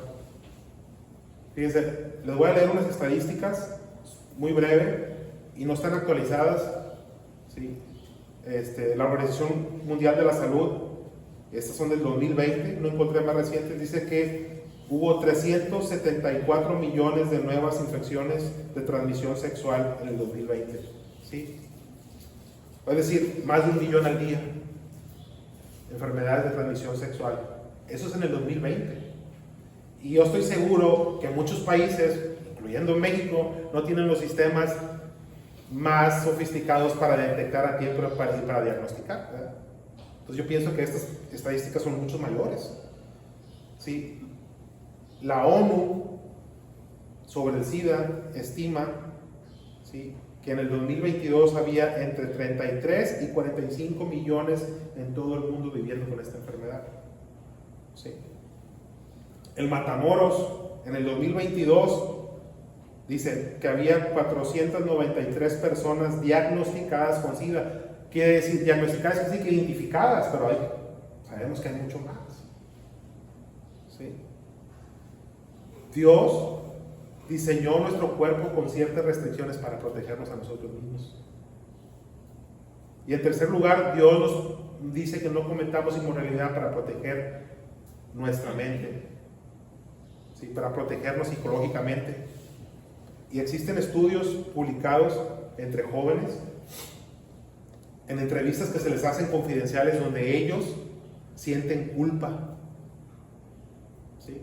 Speaker 1: Fíjense, les voy a leer unas estadísticas muy breve y no están actualizadas. ¿Sí? La Organización Mundial de la Salud, estas son del 2020, no encontré más recientes, dice que hubo 374 millones de nuevas infecciones de transmisión sexual en el 2020. ¿Sí? Es decir, más de 1 millón al día. Enfermedades de transmisión sexual. Eso es en el 2020. Y yo estoy seguro que muchos países, incluyendo México, no tienen los sistemas más sofisticados para detectar a tiempo y para diagnosticar, ¿verdad? Entonces yo pienso que estas estadísticas son mucho mayores. ¿Sí? La ONU sobre el SIDA estima, ¿sí?, que en el 2022 había entre 33 y 45 millones en todo el mundo viviendo con esta enfermedad. ¿Sí? El Matamoros en el 2022 dice que había 493 personas diagnosticadas con SIDA. Quiere decir, diagnosticadas quiere decir que identificadas, pero sabemos que hay mucho más. ¿Sí? Dios diseñó nuestro cuerpo con ciertas restricciones para protegernos a nosotros mismos. Y en tercer lugar, Dios nos dice que no cometamos inmoralidad para proteger nuestra mente, ¿sí?, para protegernos psicológicamente. Y existen estudios publicados entre jóvenes, en entrevistas que se les hacen confidenciales, donde ellos sienten culpa, ¿sí?,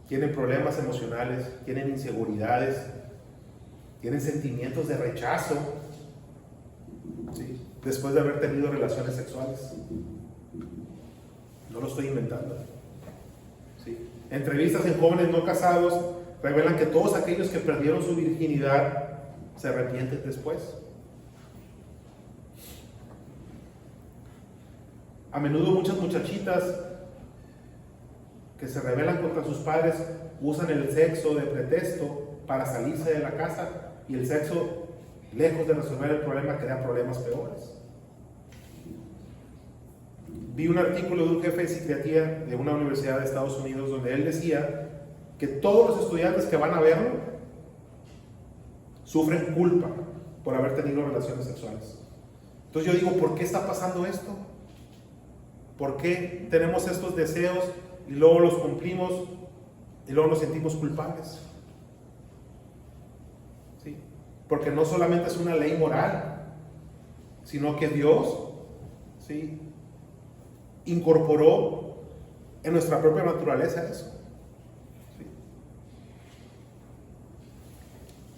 Speaker 1: tienen problemas emocionales, tienen inseguridades, tienen sentimientos de rechazo, ¿sí?, después de haber tenido relaciones sexuales. No lo estoy inventando. ¿Sí? Entrevistas en jóvenes no casados revelan que todos aquellos que perdieron su virginidad se arrepienten después. A menudo muchas muchachitas que se rebelan contra sus padres usan el sexo de pretexto para salirse de la casa, y el sexo, lejos de resolver el problema, crea problemas peores. Vi un artículo de un jefe de psiquiatría de una universidad de Estados Unidos donde él decía que todos los estudiantes que van a verlo sufren culpa por haber tenido relaciones sexuales. Entonces yo digo, ¿por qué está pasando esto? ¿Por qué tenemos estos deseos y luego los cumplimos y luego nos sentimos culpables? ¿Sí? Porque no solamente es una ley moral, sino que Dios, ¿sí?, incorporó en nuestra propia naturaleza eso. ¿Sí?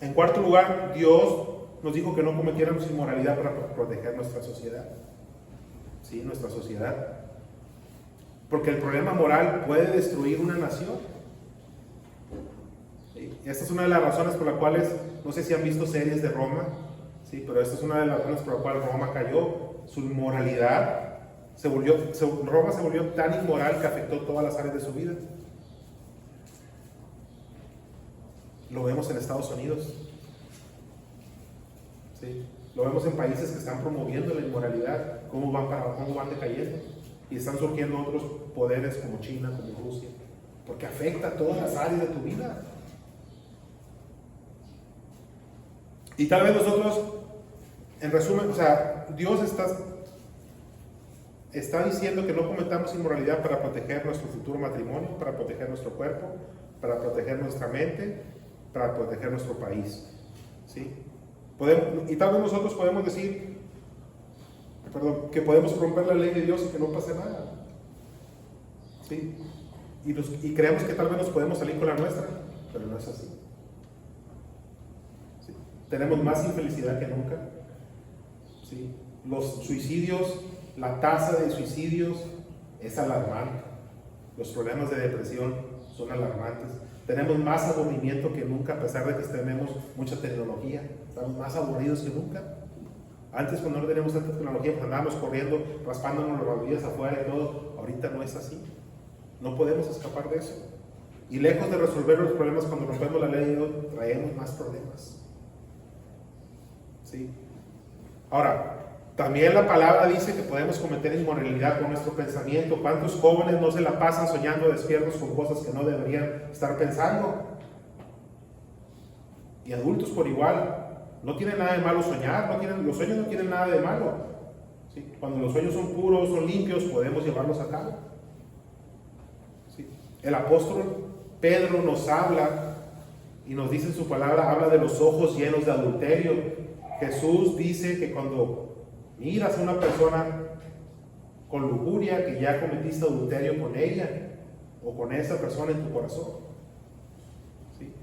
Speaker 1: En cuarto lugar, Dios nos dijo que no cometiéramos inmoralidad para proteger nuestra sociedad. ¿Sí? Nuestra sociedad. Porque el problema moral puede destruir una nación. ¿Sí? Esta es una de las razones por las cuales, no sé si han visto series de Roma, ¿sí?, pero esta es una de las razones por las cuales Roma cayó. Su inmoralidad Roma se volvió tan inmoral que afectó todas las áreas de su vida. Lo vemos en Estados Unidos. ¿Sí? Lo vemos en países que están promoviendo la inmoralidad, cómo van decayendo. y están surgiendo otros poderes como China, como Rusia, porque afecta a todas las áreas de tu vida. Y tal vez nosotros, en resumen, o sea, Dios está diciendo que no cometamos inmoralidad para proteger nuestro futuro matrimonio, para proteger nuestro cuerpo, para proteger nuestra mente, para proteger nuestro país. ¿Sí? Y tal vez nosotros podemos decir, que podemos romper la ley de Dios y que no pase nada. ¿Sí? Y creemos que tal vez nos podemos salir con la nuestra, pero no es así. ¿Sí? Tenemos más infelicidad que nunca. ¿Sí? Los suicidios, la tasa de suicidios es alarmante. Los problemas de depresión son alarmantes. Tenemos más aburrimiento que nunca, a pesar de que tenemos mucha tecnología. Estamos más aburridos que nunca. Antes, cuando no teníamos tanta tecnología, pues andábamos corriendo, raspándonos las rodillas afuera y todo. Ahorita no es así. No podemos escapar de eso. Y lejos de resolver los problemas cuando rompemos la ley de Dios, traemos más problemas. ¿Sí? Ahora, también la palabra dice que podemos cometer inmoralidad con nuestro pensamiento. ¿Cuántos jóvenes no se la pasan soñando despiertos con cosas que no deberían estar pensando? Y adultos por igual. No tiene nada de malo soñar, los sueños no tienen nada de malo. ¿Sí? Cuando los sueños son puros, son limpios, podemos llevarlos a cabo. ¿Sí? El apóstol Pedro nos habla y nos dice en su palabra, habla de los ojos llenos de adulterio. Jesús dice que cuando miras a una persona con lujuria, que ya cometiste adulterio con ella o con esa persona en tu corazón. ¿Sí?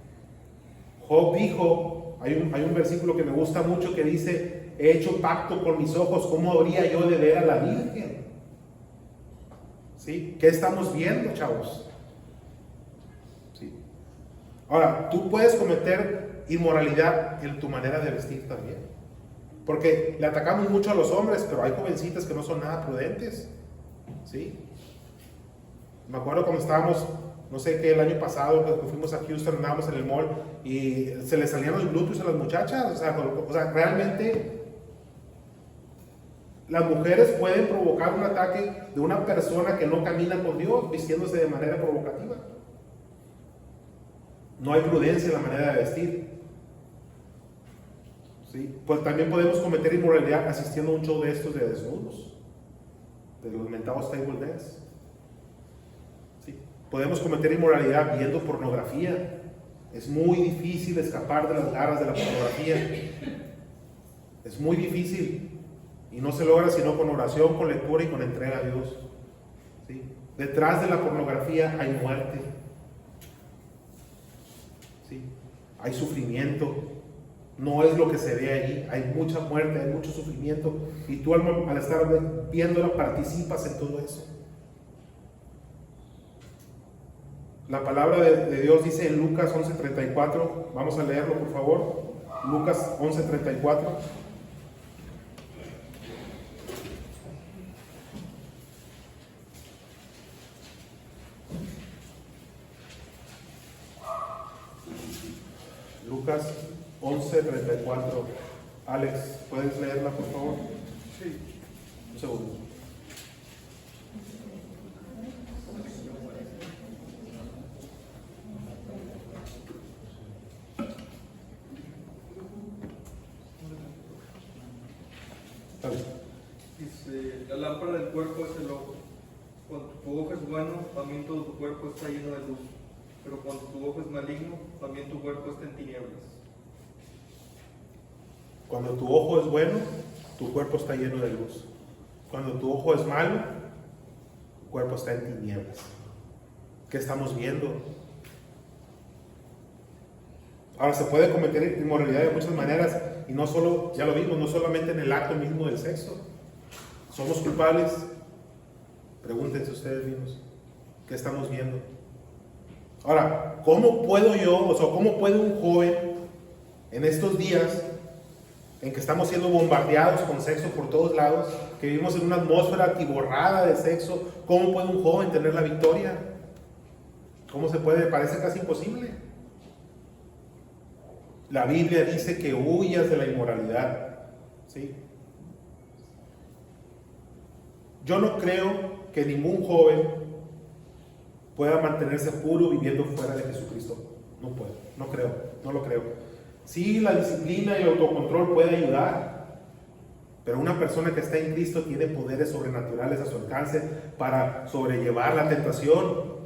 Speaker 1: Job dijo, hay un versículo que me gusta mucho que dice, he hecho pacto con mis ojos, ¿cómo habría yo de ver a la Virgen? ¿Sí? ¿Qué estamos viendo, chavos? ¿Sí? Ahora, tú puedes cometer inmoralidad en tu manera de vestir también. Porque le atacamos mucho a los hombres, pero hay jovencitas que no son nada prudentes. ¿Sí? Me acuerdo cuando estábamos, no sé qué, el año pasado, que fuimos a Houston, andábamos en el mall y se les salían los glúteos a las muchachas. O sea, realmente las mujeres pueden provocar un ataque de una persona que no camina con Dios, vistiéndose de manera provocativa. No hay prudencia en la manera de vestir. ¿Sí? Pues también podemos cometer inmoralidad asistiendo a un show de estos de desnudos, de los mentados table dance. ¿Sí? Podemos cometer inmoralidad viendo pornografía. Es muy difícil escapar de las garras de la pornografía. Es muy difícil y no se logra sino con oración, con lectura y con entrega a Dios. ¿Sí? Detrás de la pornografía hay muerte. ¿Sí? Hay sufrimiento. No es lo que se ve ahí, hay mucha muerte, hay mucho sufrimiento, y tú al estar viéndola participas en todo eso. La palabra de Dios dice en Lucas 11:34, vamos a leerlo por favor, Lucas 11:34. Lucas 11:34. Alex, ¿puedes leerla por favor?
Speaker 5: Sí.
Speaker 1: Un segundo. Dale.
Speaker 5: Dice, la lámpara del cuerpo es el ojo. Cuando tu ojo es bueno, también todo tu cuerpo está lleno de luz. Pero cuando tu ojo es maligno, también tu cuerpo está en tinieblas.
Speaker 1: Cuando tu ojo es bueno, tu cuerpo está lleno de luz. Cuando tu ojo es malo, tu cuerpo está en tinieblas. ¿Qué estamos viendo? Ahora, se puede cometer inmoralidad de muchas maneras, y no solo, ya lo vimos, no solamente en el acto mismo del sexo. ¿Somos culpables? Pregúntense ustedes mismos, ¿qué estamos viendo? Ahora, ¿cómo puedo yo, o sea, cómo puede un joven en estos días en que estamos siendo bombardeados con sexo por todos lados, que vivimos en una atmósfera atiborrada de sexo, cómo puede un joven tener la victoria? ¿Cómo se puede? Parece casi imposible. La Biblia dice que huyas de la inmoralidad. ¿Sí? Yo no creo que ningún joven pueda mantenerse puro viviendo fuera de Jesucristo. No puede, no creo, no lo creo. Sí, la disciplina y el autocontrol puede ayudar, pero una persona que está en Cristo tiene poderes sobrenaturales a su alcance para sobrellevar la tentación.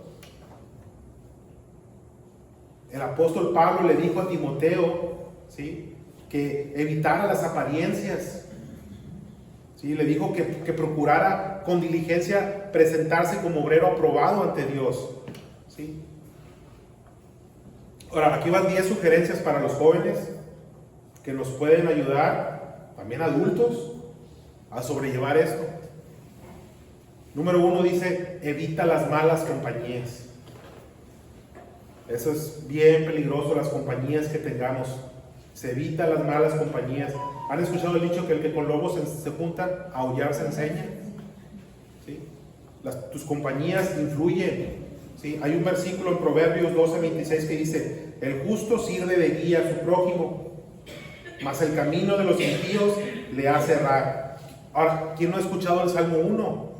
Speaker 1: El apóstol Pablo le dijo a Timoteo, ¿sí?, que evitara las apariencias. ¿Sí? Le dijo que procurara con diligencia presentarse como obrero aprobado ante Dios. ¿Sí? Ahora, aquí van 10 sugerencias para los jóvenes que nos pueden ayudar, también adultos, a sobrellevar esto. Número 1 dice: evita las malas compañías. Eso es bien peligroso, las compañías que tengamos. Se evita las malas compañías. ¿Han escuchado el dicho que el que con lobos se junta, a aullar se enseña? ¿Sí? Tus compañías influyen. ¿Sí? Hay un versículo en Proverbios 12:26 que dice: el justo sirve de guía a su prójimo, mas el camino de los impíos le hace errar. Ahora, ¿quién no ha escuchado el Salmo 1?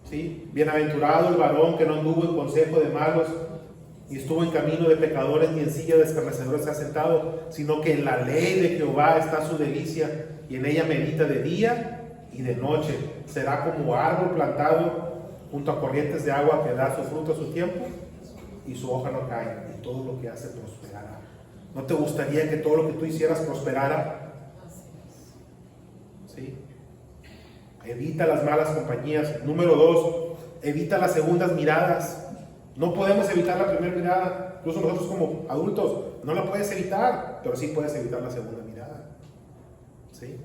Speaker 1: ¿Sí? Bienaventurado el varón que no anduvo en consejo de malos, y estuvo en camino de pecadores, ni en silla de escarnecedores se ha sentado, sino que en la ley de Jehová está su delicia, y en ella medita de día y de noche. Será como árbol plantado junto a corrientes de agua, que da su fruto a su tiempo, y su hoja no cae, y todo lo que hace prosperará. ¿No te gustaría que todo lo que tú hicieras prosperara? ¿Sí? Evita las malas compañías. Número 2, evita las segundas miradas. No podemos evitar la primera mirada, incluso nosotros como adultos, no la puedes evitar, pero sí puedes evitar la segunda mirada. ¿Sí?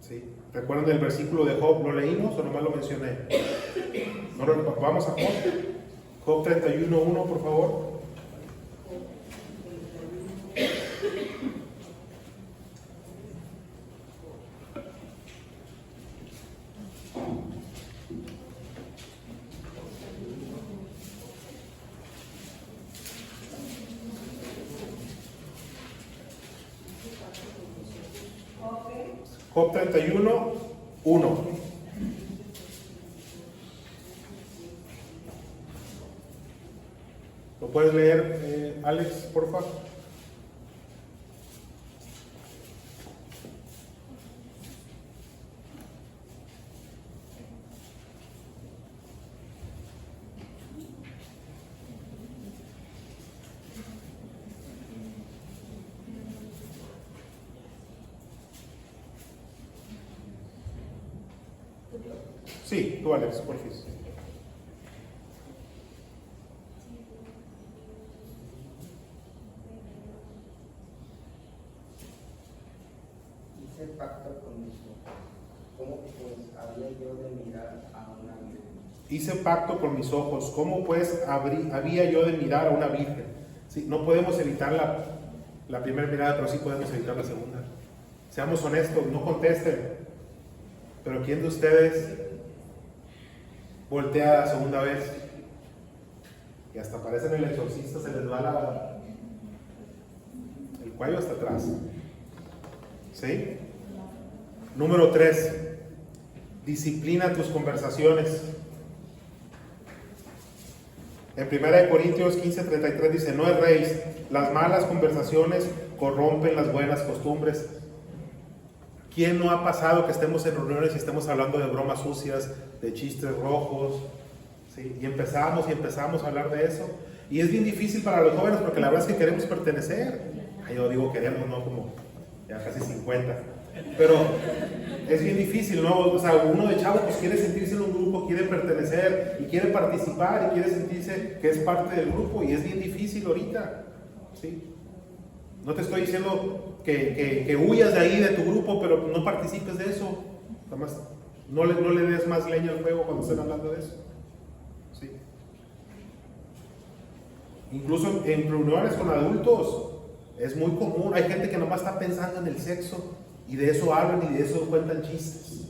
Speaker 1: ¿Sí? ¿Recuerdan del versículo de Job? ¿Lo leímos o nomás lo mencioné? No, vamos a Job. Job 31:1, por favor. Job 31:1. ¿Lo puedes leer, Alex, por favor? Sí, tú, Alex, por favor.
Speaker 6: Hice pacto con mis ojos. ¿Cómo pues había yo de mirar a una virgen?
Speaker 1: Hice pacto con mis ojos. ¿Cómo pues había yo de mirar a una virgen? Sí, no podemos evitar la primera mirada, pero sí podemos evitar la segunda. Seamos honestos, no contesten. Pero ¿quién de ustedes voltea la segunda vez y hasta parecen el exorcista, se les va el cuello hasta atrás? ¿Sí? Número 3, disciplina tus conversaciones. En 1 Corintios 15:33 dice: no erréis, las malas conversaciones corrompen las buenas costumbres. ¿Quién no ha pasado que estemos en reuniones y estemos hablando de bromas sucias, de chistes rojos? ¿Sí? Y empezamos a hablar de eso. Y es bien difícil para los jóvenes, porque la verdad es que queremos pertenecer. Yo digo queremos, no como ya casi 50. Pero es bien difícil, ¿no? O sea, uno de chavo pues quiere sentirse en un grupo, quiere pertenecer y quiere participar y quiere sentirse que es parte del grupo, y es bien difícil ahorita. ¿Sí? No te estoy diciendo que huyas de ahí, de tu grupo, pero no participes de eso. Además, no le des más leña al fuego cuando estén hablando de eso. ¿Sí? Incluso en reuniones con adultos es muy común. Hay gente que nomás está pensando en el sexo y de eso hablan y de eso cuentan chistes.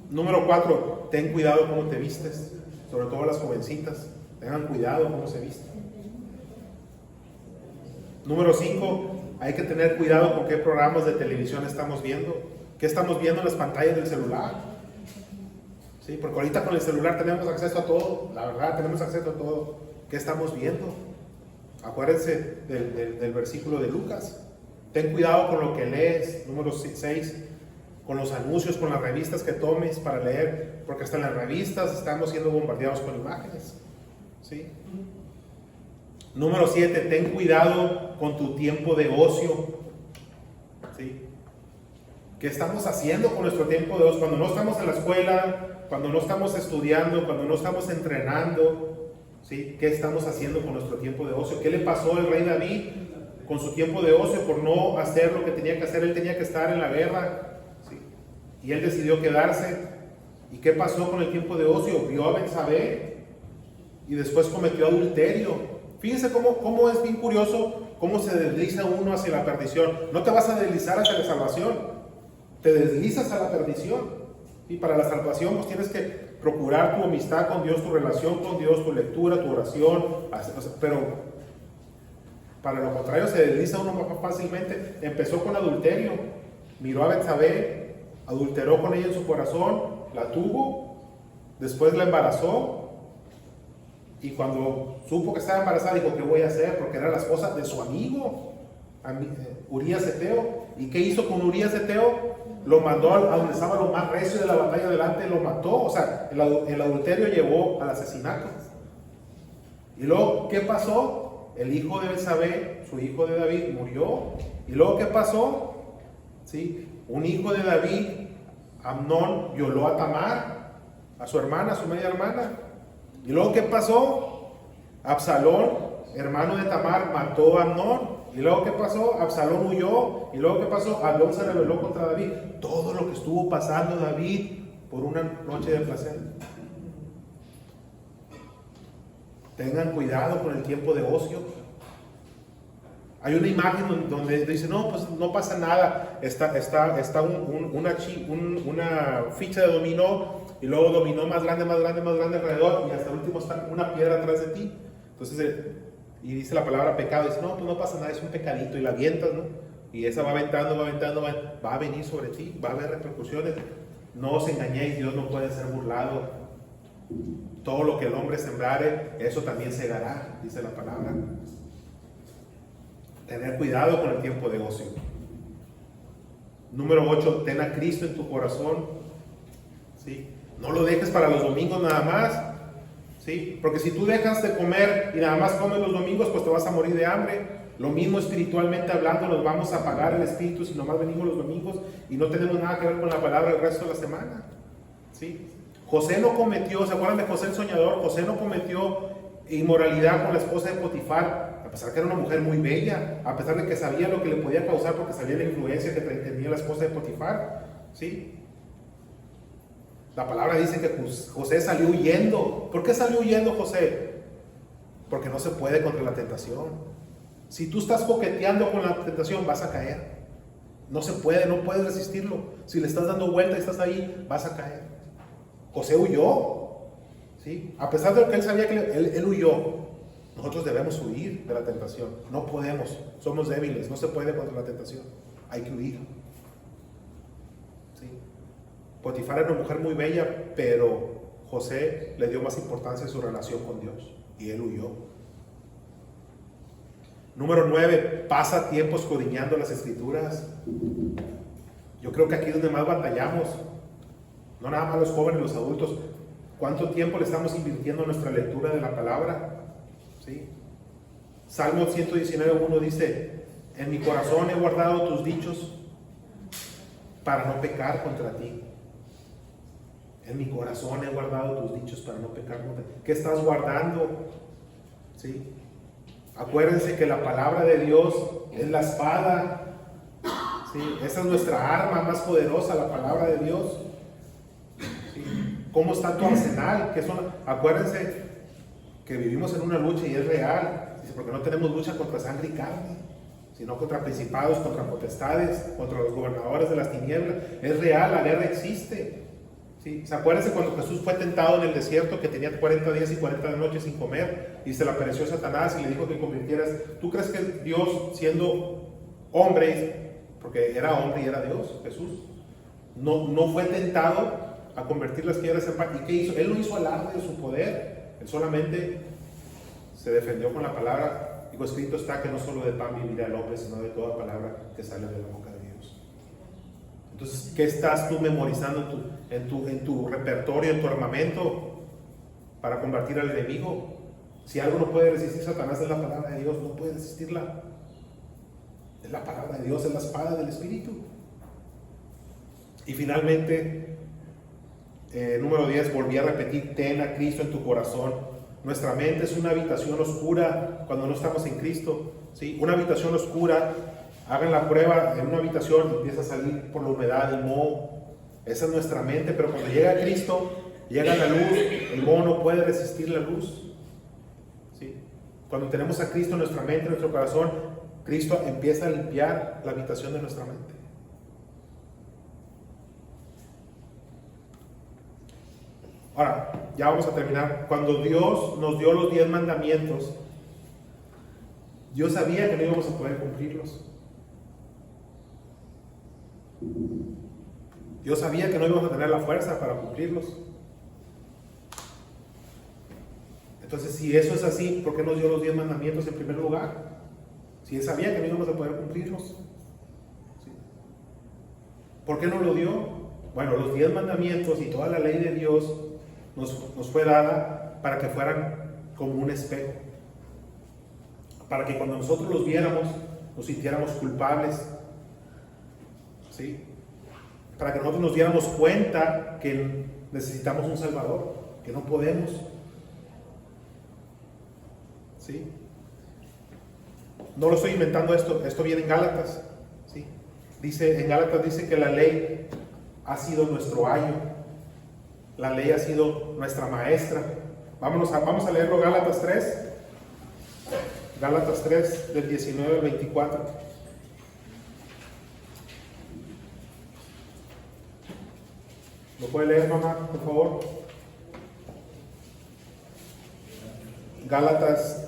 Speaker 1: Número 4, ten cuidado cómo te vistes, sobre todo las jovencitas. Tengan cuidado cómo se visten. Número 5, hay que tener cuidado con qué programas de televisión estamos viendo, qué estamos viendo en las pantallas del celular. ¿Sí? Porque ahorita con el celular tenemos acceso a todo, la verdad, tenemos acceso a todo. ¿Qué estamos viendo? Acuérdense del versículo de Lucas. Ten cuidado con lo que lees, número 6, con los anuncios, con las revistas que tomes para leer, porque hasta en las revistas estamos siendo bombardeados con imágenes. ¿Sí? Número 7, ten cuidado con tu tiempo de ocio. ¿Sí? ¿Qué estamos haciendo con nuestro tiempo de ocio? Cuando no estamos en la escuela, cuando no estamos estudiando, cuando no estamos entrenando, ¿sí? ¿Qué estamos haciendo con nuestro tiempo de ocio? ¿Qué le pasó al rey David con su tiempo de ocio por no hacer lo que tenía que hacer? Él tenía que estar en la guerra, ¿sí? Y él decidió quedarse. ¿Y qué pasó con el tiempo de ocio? Vio a Betsabé y después cometió adulterio. Fíjense cómo es bien curioso cómo se desliza uno hacia la perdición. No te vas a deslizar hacia la salvación, te deslizas a la perdición. Y para la salvación pues tienes que procurar tu amistad con Dios, tu relación con Dios, tu lectura, tu oración, pero para lo contrario se desliza uno más fácilmente. Empezó con adulterio, miró a Betsabé, adulteró con ella en su corazón, la tuvo, después la embarazó, y cuando supo que estaba embarazada dijo, ¿qué voy a hacer? Porque era la esposa de su amigo Urías Eteo. ¿Y qué hizo con Urías Eteo? Lo mandó a donde estaba lo más recio de la batalla delante, lo mató. O sea, el adulterio llevó al asesinato. Y luego, ¿qué pasó? El hijo de Betsabé, su hijo de David, murió. Y luego, ¿qué pasó? ¿Sí? Un hijo de David, Amnón, violó a Tamar, a su hermana, a su media hermana. Y luego, ¿qué pasó? Absalón, hermano de Tamar, mató a Amnón. Y luego, ¿qué pasó? Absalón huyó. Y luego, ¿qué pasó? Amnón se rebeló contra David. Todo lo que estuvo pasando David por una noche de placer. Tengan cuidado con el tiempo de ocio. Hay una imagen donde dice, no, pues no pasa nada. Está una ficha de dominó, y luego dominó más grande alrededor, y hasta el último está una piedra atrás de ti. Entonces, y dice la palabra pecado, dice, no, pues no pasa nada, es un pecadito, y la avientas, ¿no? Y esa va aventando, va a venir sobre ti, va a haber repercusiones. No os engañéis, Dios no puede ser burlado. Todo lo que el hombre sembrare, eso también segará, dice la palabra. Tener cuidado con el tiempo de ocio. Número 8, ten a Cristo en tu corazón. ¿Sí? No lo dejes para los domingos nada más. ¿Sí? Porque si tú dejas de comer y nada más comes los domingos, pues te vas a morir de hambre. Lo mismo espiritualmente hablando, nos vamos a apagar el espíritu si nomás venimos los domingos y no tenemos nada que ver con la palabra el resto de la semana. ¿Sí? José no cometió, ¿se acuerdan de José el soñador? José no cometió inmoralidad con la esposa de Potifar, a pesar que era una mujer muy bella, a pesar de que sabía lo que le podía causar porque sabía la influencia que tenía la esposa de Potifar. ¿Sí? La palabra dice que José salió huyendo. ¿Por qué salió huyendo José? Porque no se puede contra la tentación. Si tú estás coqueteando con la tentación, vas a caer. No se puede, no puedes resistirlo. Si le estás dando vuelta y estás ahí, vas a caer. José huyó. ¿Sí? A pesar de lo que él sabía, que él huyó. Nosotros debemos huir de la tentación. No podemos, somos débiles, no se puede contra la tentación. Hay que huir. ¿Sí? Potifar era una mujer muy bella, pero José le dio más importancia a su relación con Dios y él huyó. Número 9, pasa tiempo escudriñando las escrituras. Yo creo que aquí es donde más batallamos, no nada más los jóvenes, los adultos. ¿Cuánto tiempo le estamos invirtiendo en nuestra lectura de la palabra? ¿Sí? Salmo 119:1 dice, en mi corazón he guardado tus dichos para no pecar contra ti. En mi corazón he guardado tus dichos para no pecar contra ti. ¿Qué estás guardando? ¿Sí? Acuérdense que la palabra de Dios es la espada. ¿Sí? Esa es nuestra arma más poderosa, la palabra de Dios. ¿Sí? ¿Cómo está tu arsenal? Acuérdense que vivimos en una lucha y es real. Dice, porque no tenemos lucha contra sangre y carne, sino contra principados, contra potestades, contra los gobernadores de las tinieblas. Es real, la guerra existe. ¿Sí? ¿Se acuérdense cuando Jesús fue tentado en el desierto, que tenía 40 días y 40 noches sin comer, y se le apareció Satanás y le dijo que convirtieras? ¿Tú crees que Dios, siendo hombre, porque era hombre y era Dios, Jesús. No fue tentado a convertir las piedras en pan. ¿Y qué hizo? Él no hizo alarde de su poder. Él solamente se defendió con la palabra. Digo, escrito está que no solo de pan vivirá el hombre, sino de toda palabra que sale de la boca de Dios. Entonces, ¿qué estás tú memorizando en tu repertorio, en tu armamento para combatir al enemigo? Si algo no puede resistir Satanás, es la palabra de Dios. No puede resistirla. Es la palabra de Dios, es la espada del Espíritu. Y finalmente, número 10, volví a repetir: ten a Cristo en tu corazón. Nuestra mente es una habitación oscura cuando no estamos en Cristo, ¿sí? Una habitación oscura, hagan la prueba en una habitación, empieza a salir por la humedad el moho. Esa es nuestra mente, pero cuando llega a Cristo, llega la luz, el moho no puede resistir la luz, ¿sí? Cuando tenemos a Cristo en nuestra mente, en nuestro corazón, Cristo empieza a limpiar la habitación de nuestra mente. Ahora, ya vamos a terminar. Cuando Dios nos dio los 10 mandamientos, Dios sabía que no íbamos a poder cumplirlos. Dios sabía que no íbamos a tener la fuerza para cumplirlos. Entonces, si eso es así, ¿por qué nos dio los 10 mandamientos en primer lugar? Si Él sabía que no íbamos a poder cumplirlos. ¿Sí? ¿Por qué no lo dio? Bueno, los 10 mandamientos y toda la ley de Dios nos fue dada para que fueran como un espejo, para que cuando nosotros los viéramos nos sintiéramos culpables, ¿sí? Para que nosotros nos diéramos cuenta que necesitamos un Salvador, que no podemos, ¿sí? No lo estoy inventando esto viene en Gálatas, ¿sí? En Gálatas dice que la ley ha sido nuestro ayo. La ley ha sido nuestra maestra. Vamos a leerlo, Gálatas 3. Gálatas 3, del 19 al 24. ¿Lo puede leer, mamá, por favor? Gálatas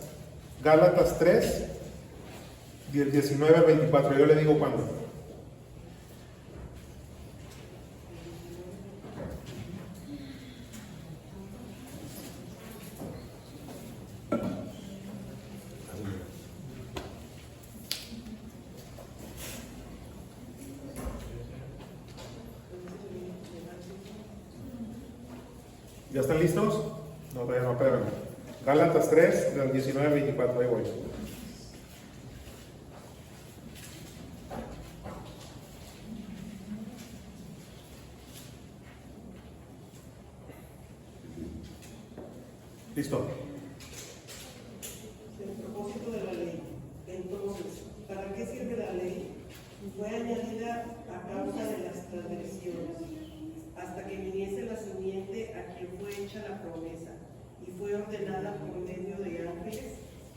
Speaker 1: 3, del 19 al 24. Yo le digo cuándo. ¿Ya están listos? No, todavía no, espérame. Gálatas 3, del 19 al 24, ahí voy. Listo.
Speaker 7: El propósito de la ley. Entonces, ¿para qué sirve la ley? Fue añadida a causa de las transgresiones, hasta que viniese la simiente a quien fue hecha la promesa, y fue ordenada por medio de ángeles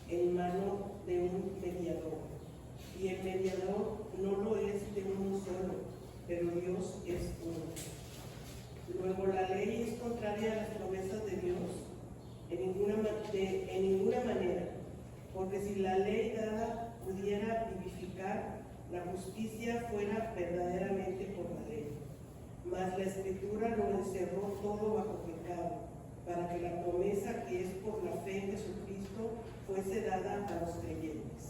Speaker 7: en mano de un mediador. Y el mediador no lo es de uno solo, pero Dios es uno. Luego la ley es contraria a las promesas de Dios en ninguna manera, porque si la ley dada pudiera vivificar, la justicia fuera verdaderamente por la ley. Mas la Escritura lo encerró todo bajo pecado, para que la promesa que es por la fe en Jesucristo fuese dada a los creyentes.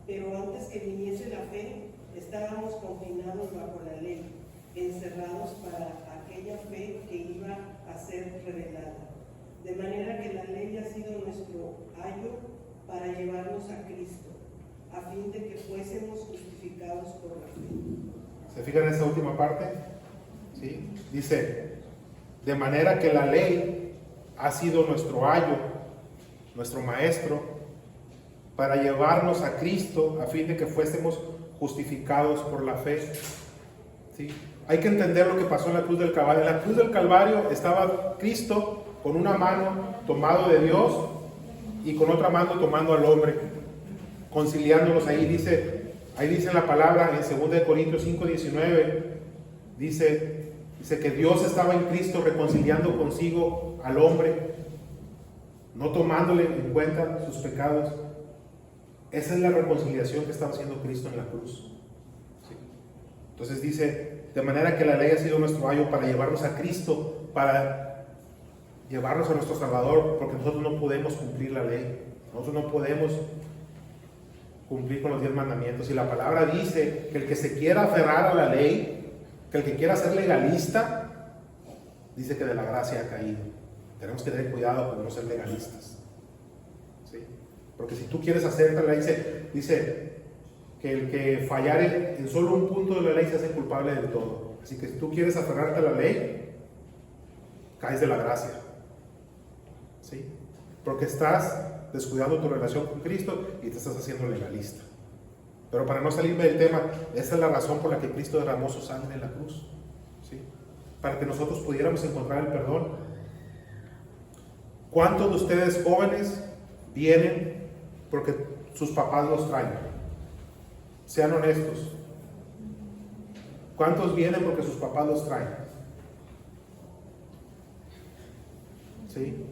Speaker 7: Pero antes que viniese la fe, estábamos confinados bajo la ley, encerrados para aquella fe que iba a ser revelada. De manera que la ley ha sido nuestro ayo para llevarnos a Cristo, a fin de que fuésemos justificados por la fe.
Speaker 1: ¿Se fijan en esa última parte? ¿Sí? Dice, de manera que la ley ha sido nuestro ayo, nuestro maestro, para llevarnos a Cristo, a fin de que fuésemos justificados por la fe. ¿Sí? Hay que entender lo que pasó en la cruz del Calvario. En la cruz del Calvario estaba Cristo con una mano tomado de Dios y con otra mano tomando al hombre, conciliándolos. Ahí dice la palabra en 2 Corintios 5:19, dice que Dios estaba en Cristo reconciliando consigo al hombre, no tomándole en cuenta sus pecados. Esa es la reconciliación que estaba haciendo Cristo en la cruz. ¿Sí? Entonces dice, de manera que la ley ha sido nuestro ayo para llevarnos a Cristo, para llevarnos a nuestro Salvador, porque nosotros no podemos cumplir la ley. Nosotros no podemos cumplir con los 10 mandamientos. Y la palabra dice que el que se quiera aferrar a la ley, que el que quiera ser legalista, dice que de la gracia ha caído. Tenemos que tener cuidado con no ser legalistas. ¿Sí? Porque si tú quieres hacer la ley, dice que el que fallare en solo un punto de la ley se hace culpable del todo. Así que si tú quieres aferrarte a la ley, caes de la gracia. ¿Sí? Porque estás descuidando tu relación con Cristo y te estás haciendo legalista. Pero para no salirme del tema, esa es la razón por la que Cristo derramó su sangre en la cruz. ¿Sí? Para que nosotros pudiéramos encontrar el perdón. ¿Cuántos de ustedes jóvenes vienen porque sus papás los traen? Sean honestos. ¿Cuántos vienen porque sus papás los traen? ¿Sí?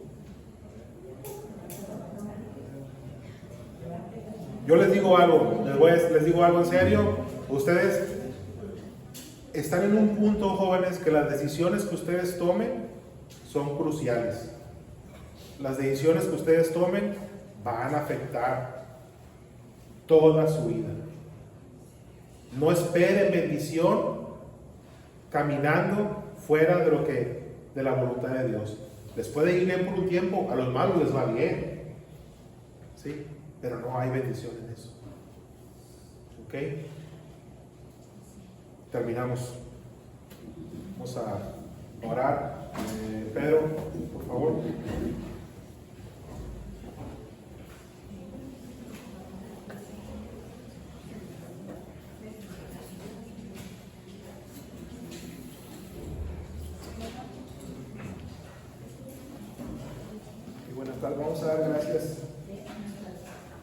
Speaker 1: Yo les digo algo, les digo algo en serio. Ustedes están en un punto, jóvenes, que las decisiones que ustedes tomen son cruciales. Las decisiones que ustedes tomen van a afectar toda su vida. No esperen bendición caminando fuera de la voluntad de Dios. Les puede ir bien por un tiempo, a los malos les va bien. ¿Sí? Pero no hay bendición en eso. ¿Ok? Terminamos. Vamos a orar. Pedro, por favor. Y buenas tardes. Vamos a dar gracias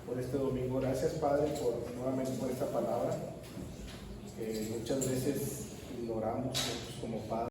Speaker 1: por este domingo. Gracias, Padre, nuevamente por esta palabra que muchas veces ignoramos como padres.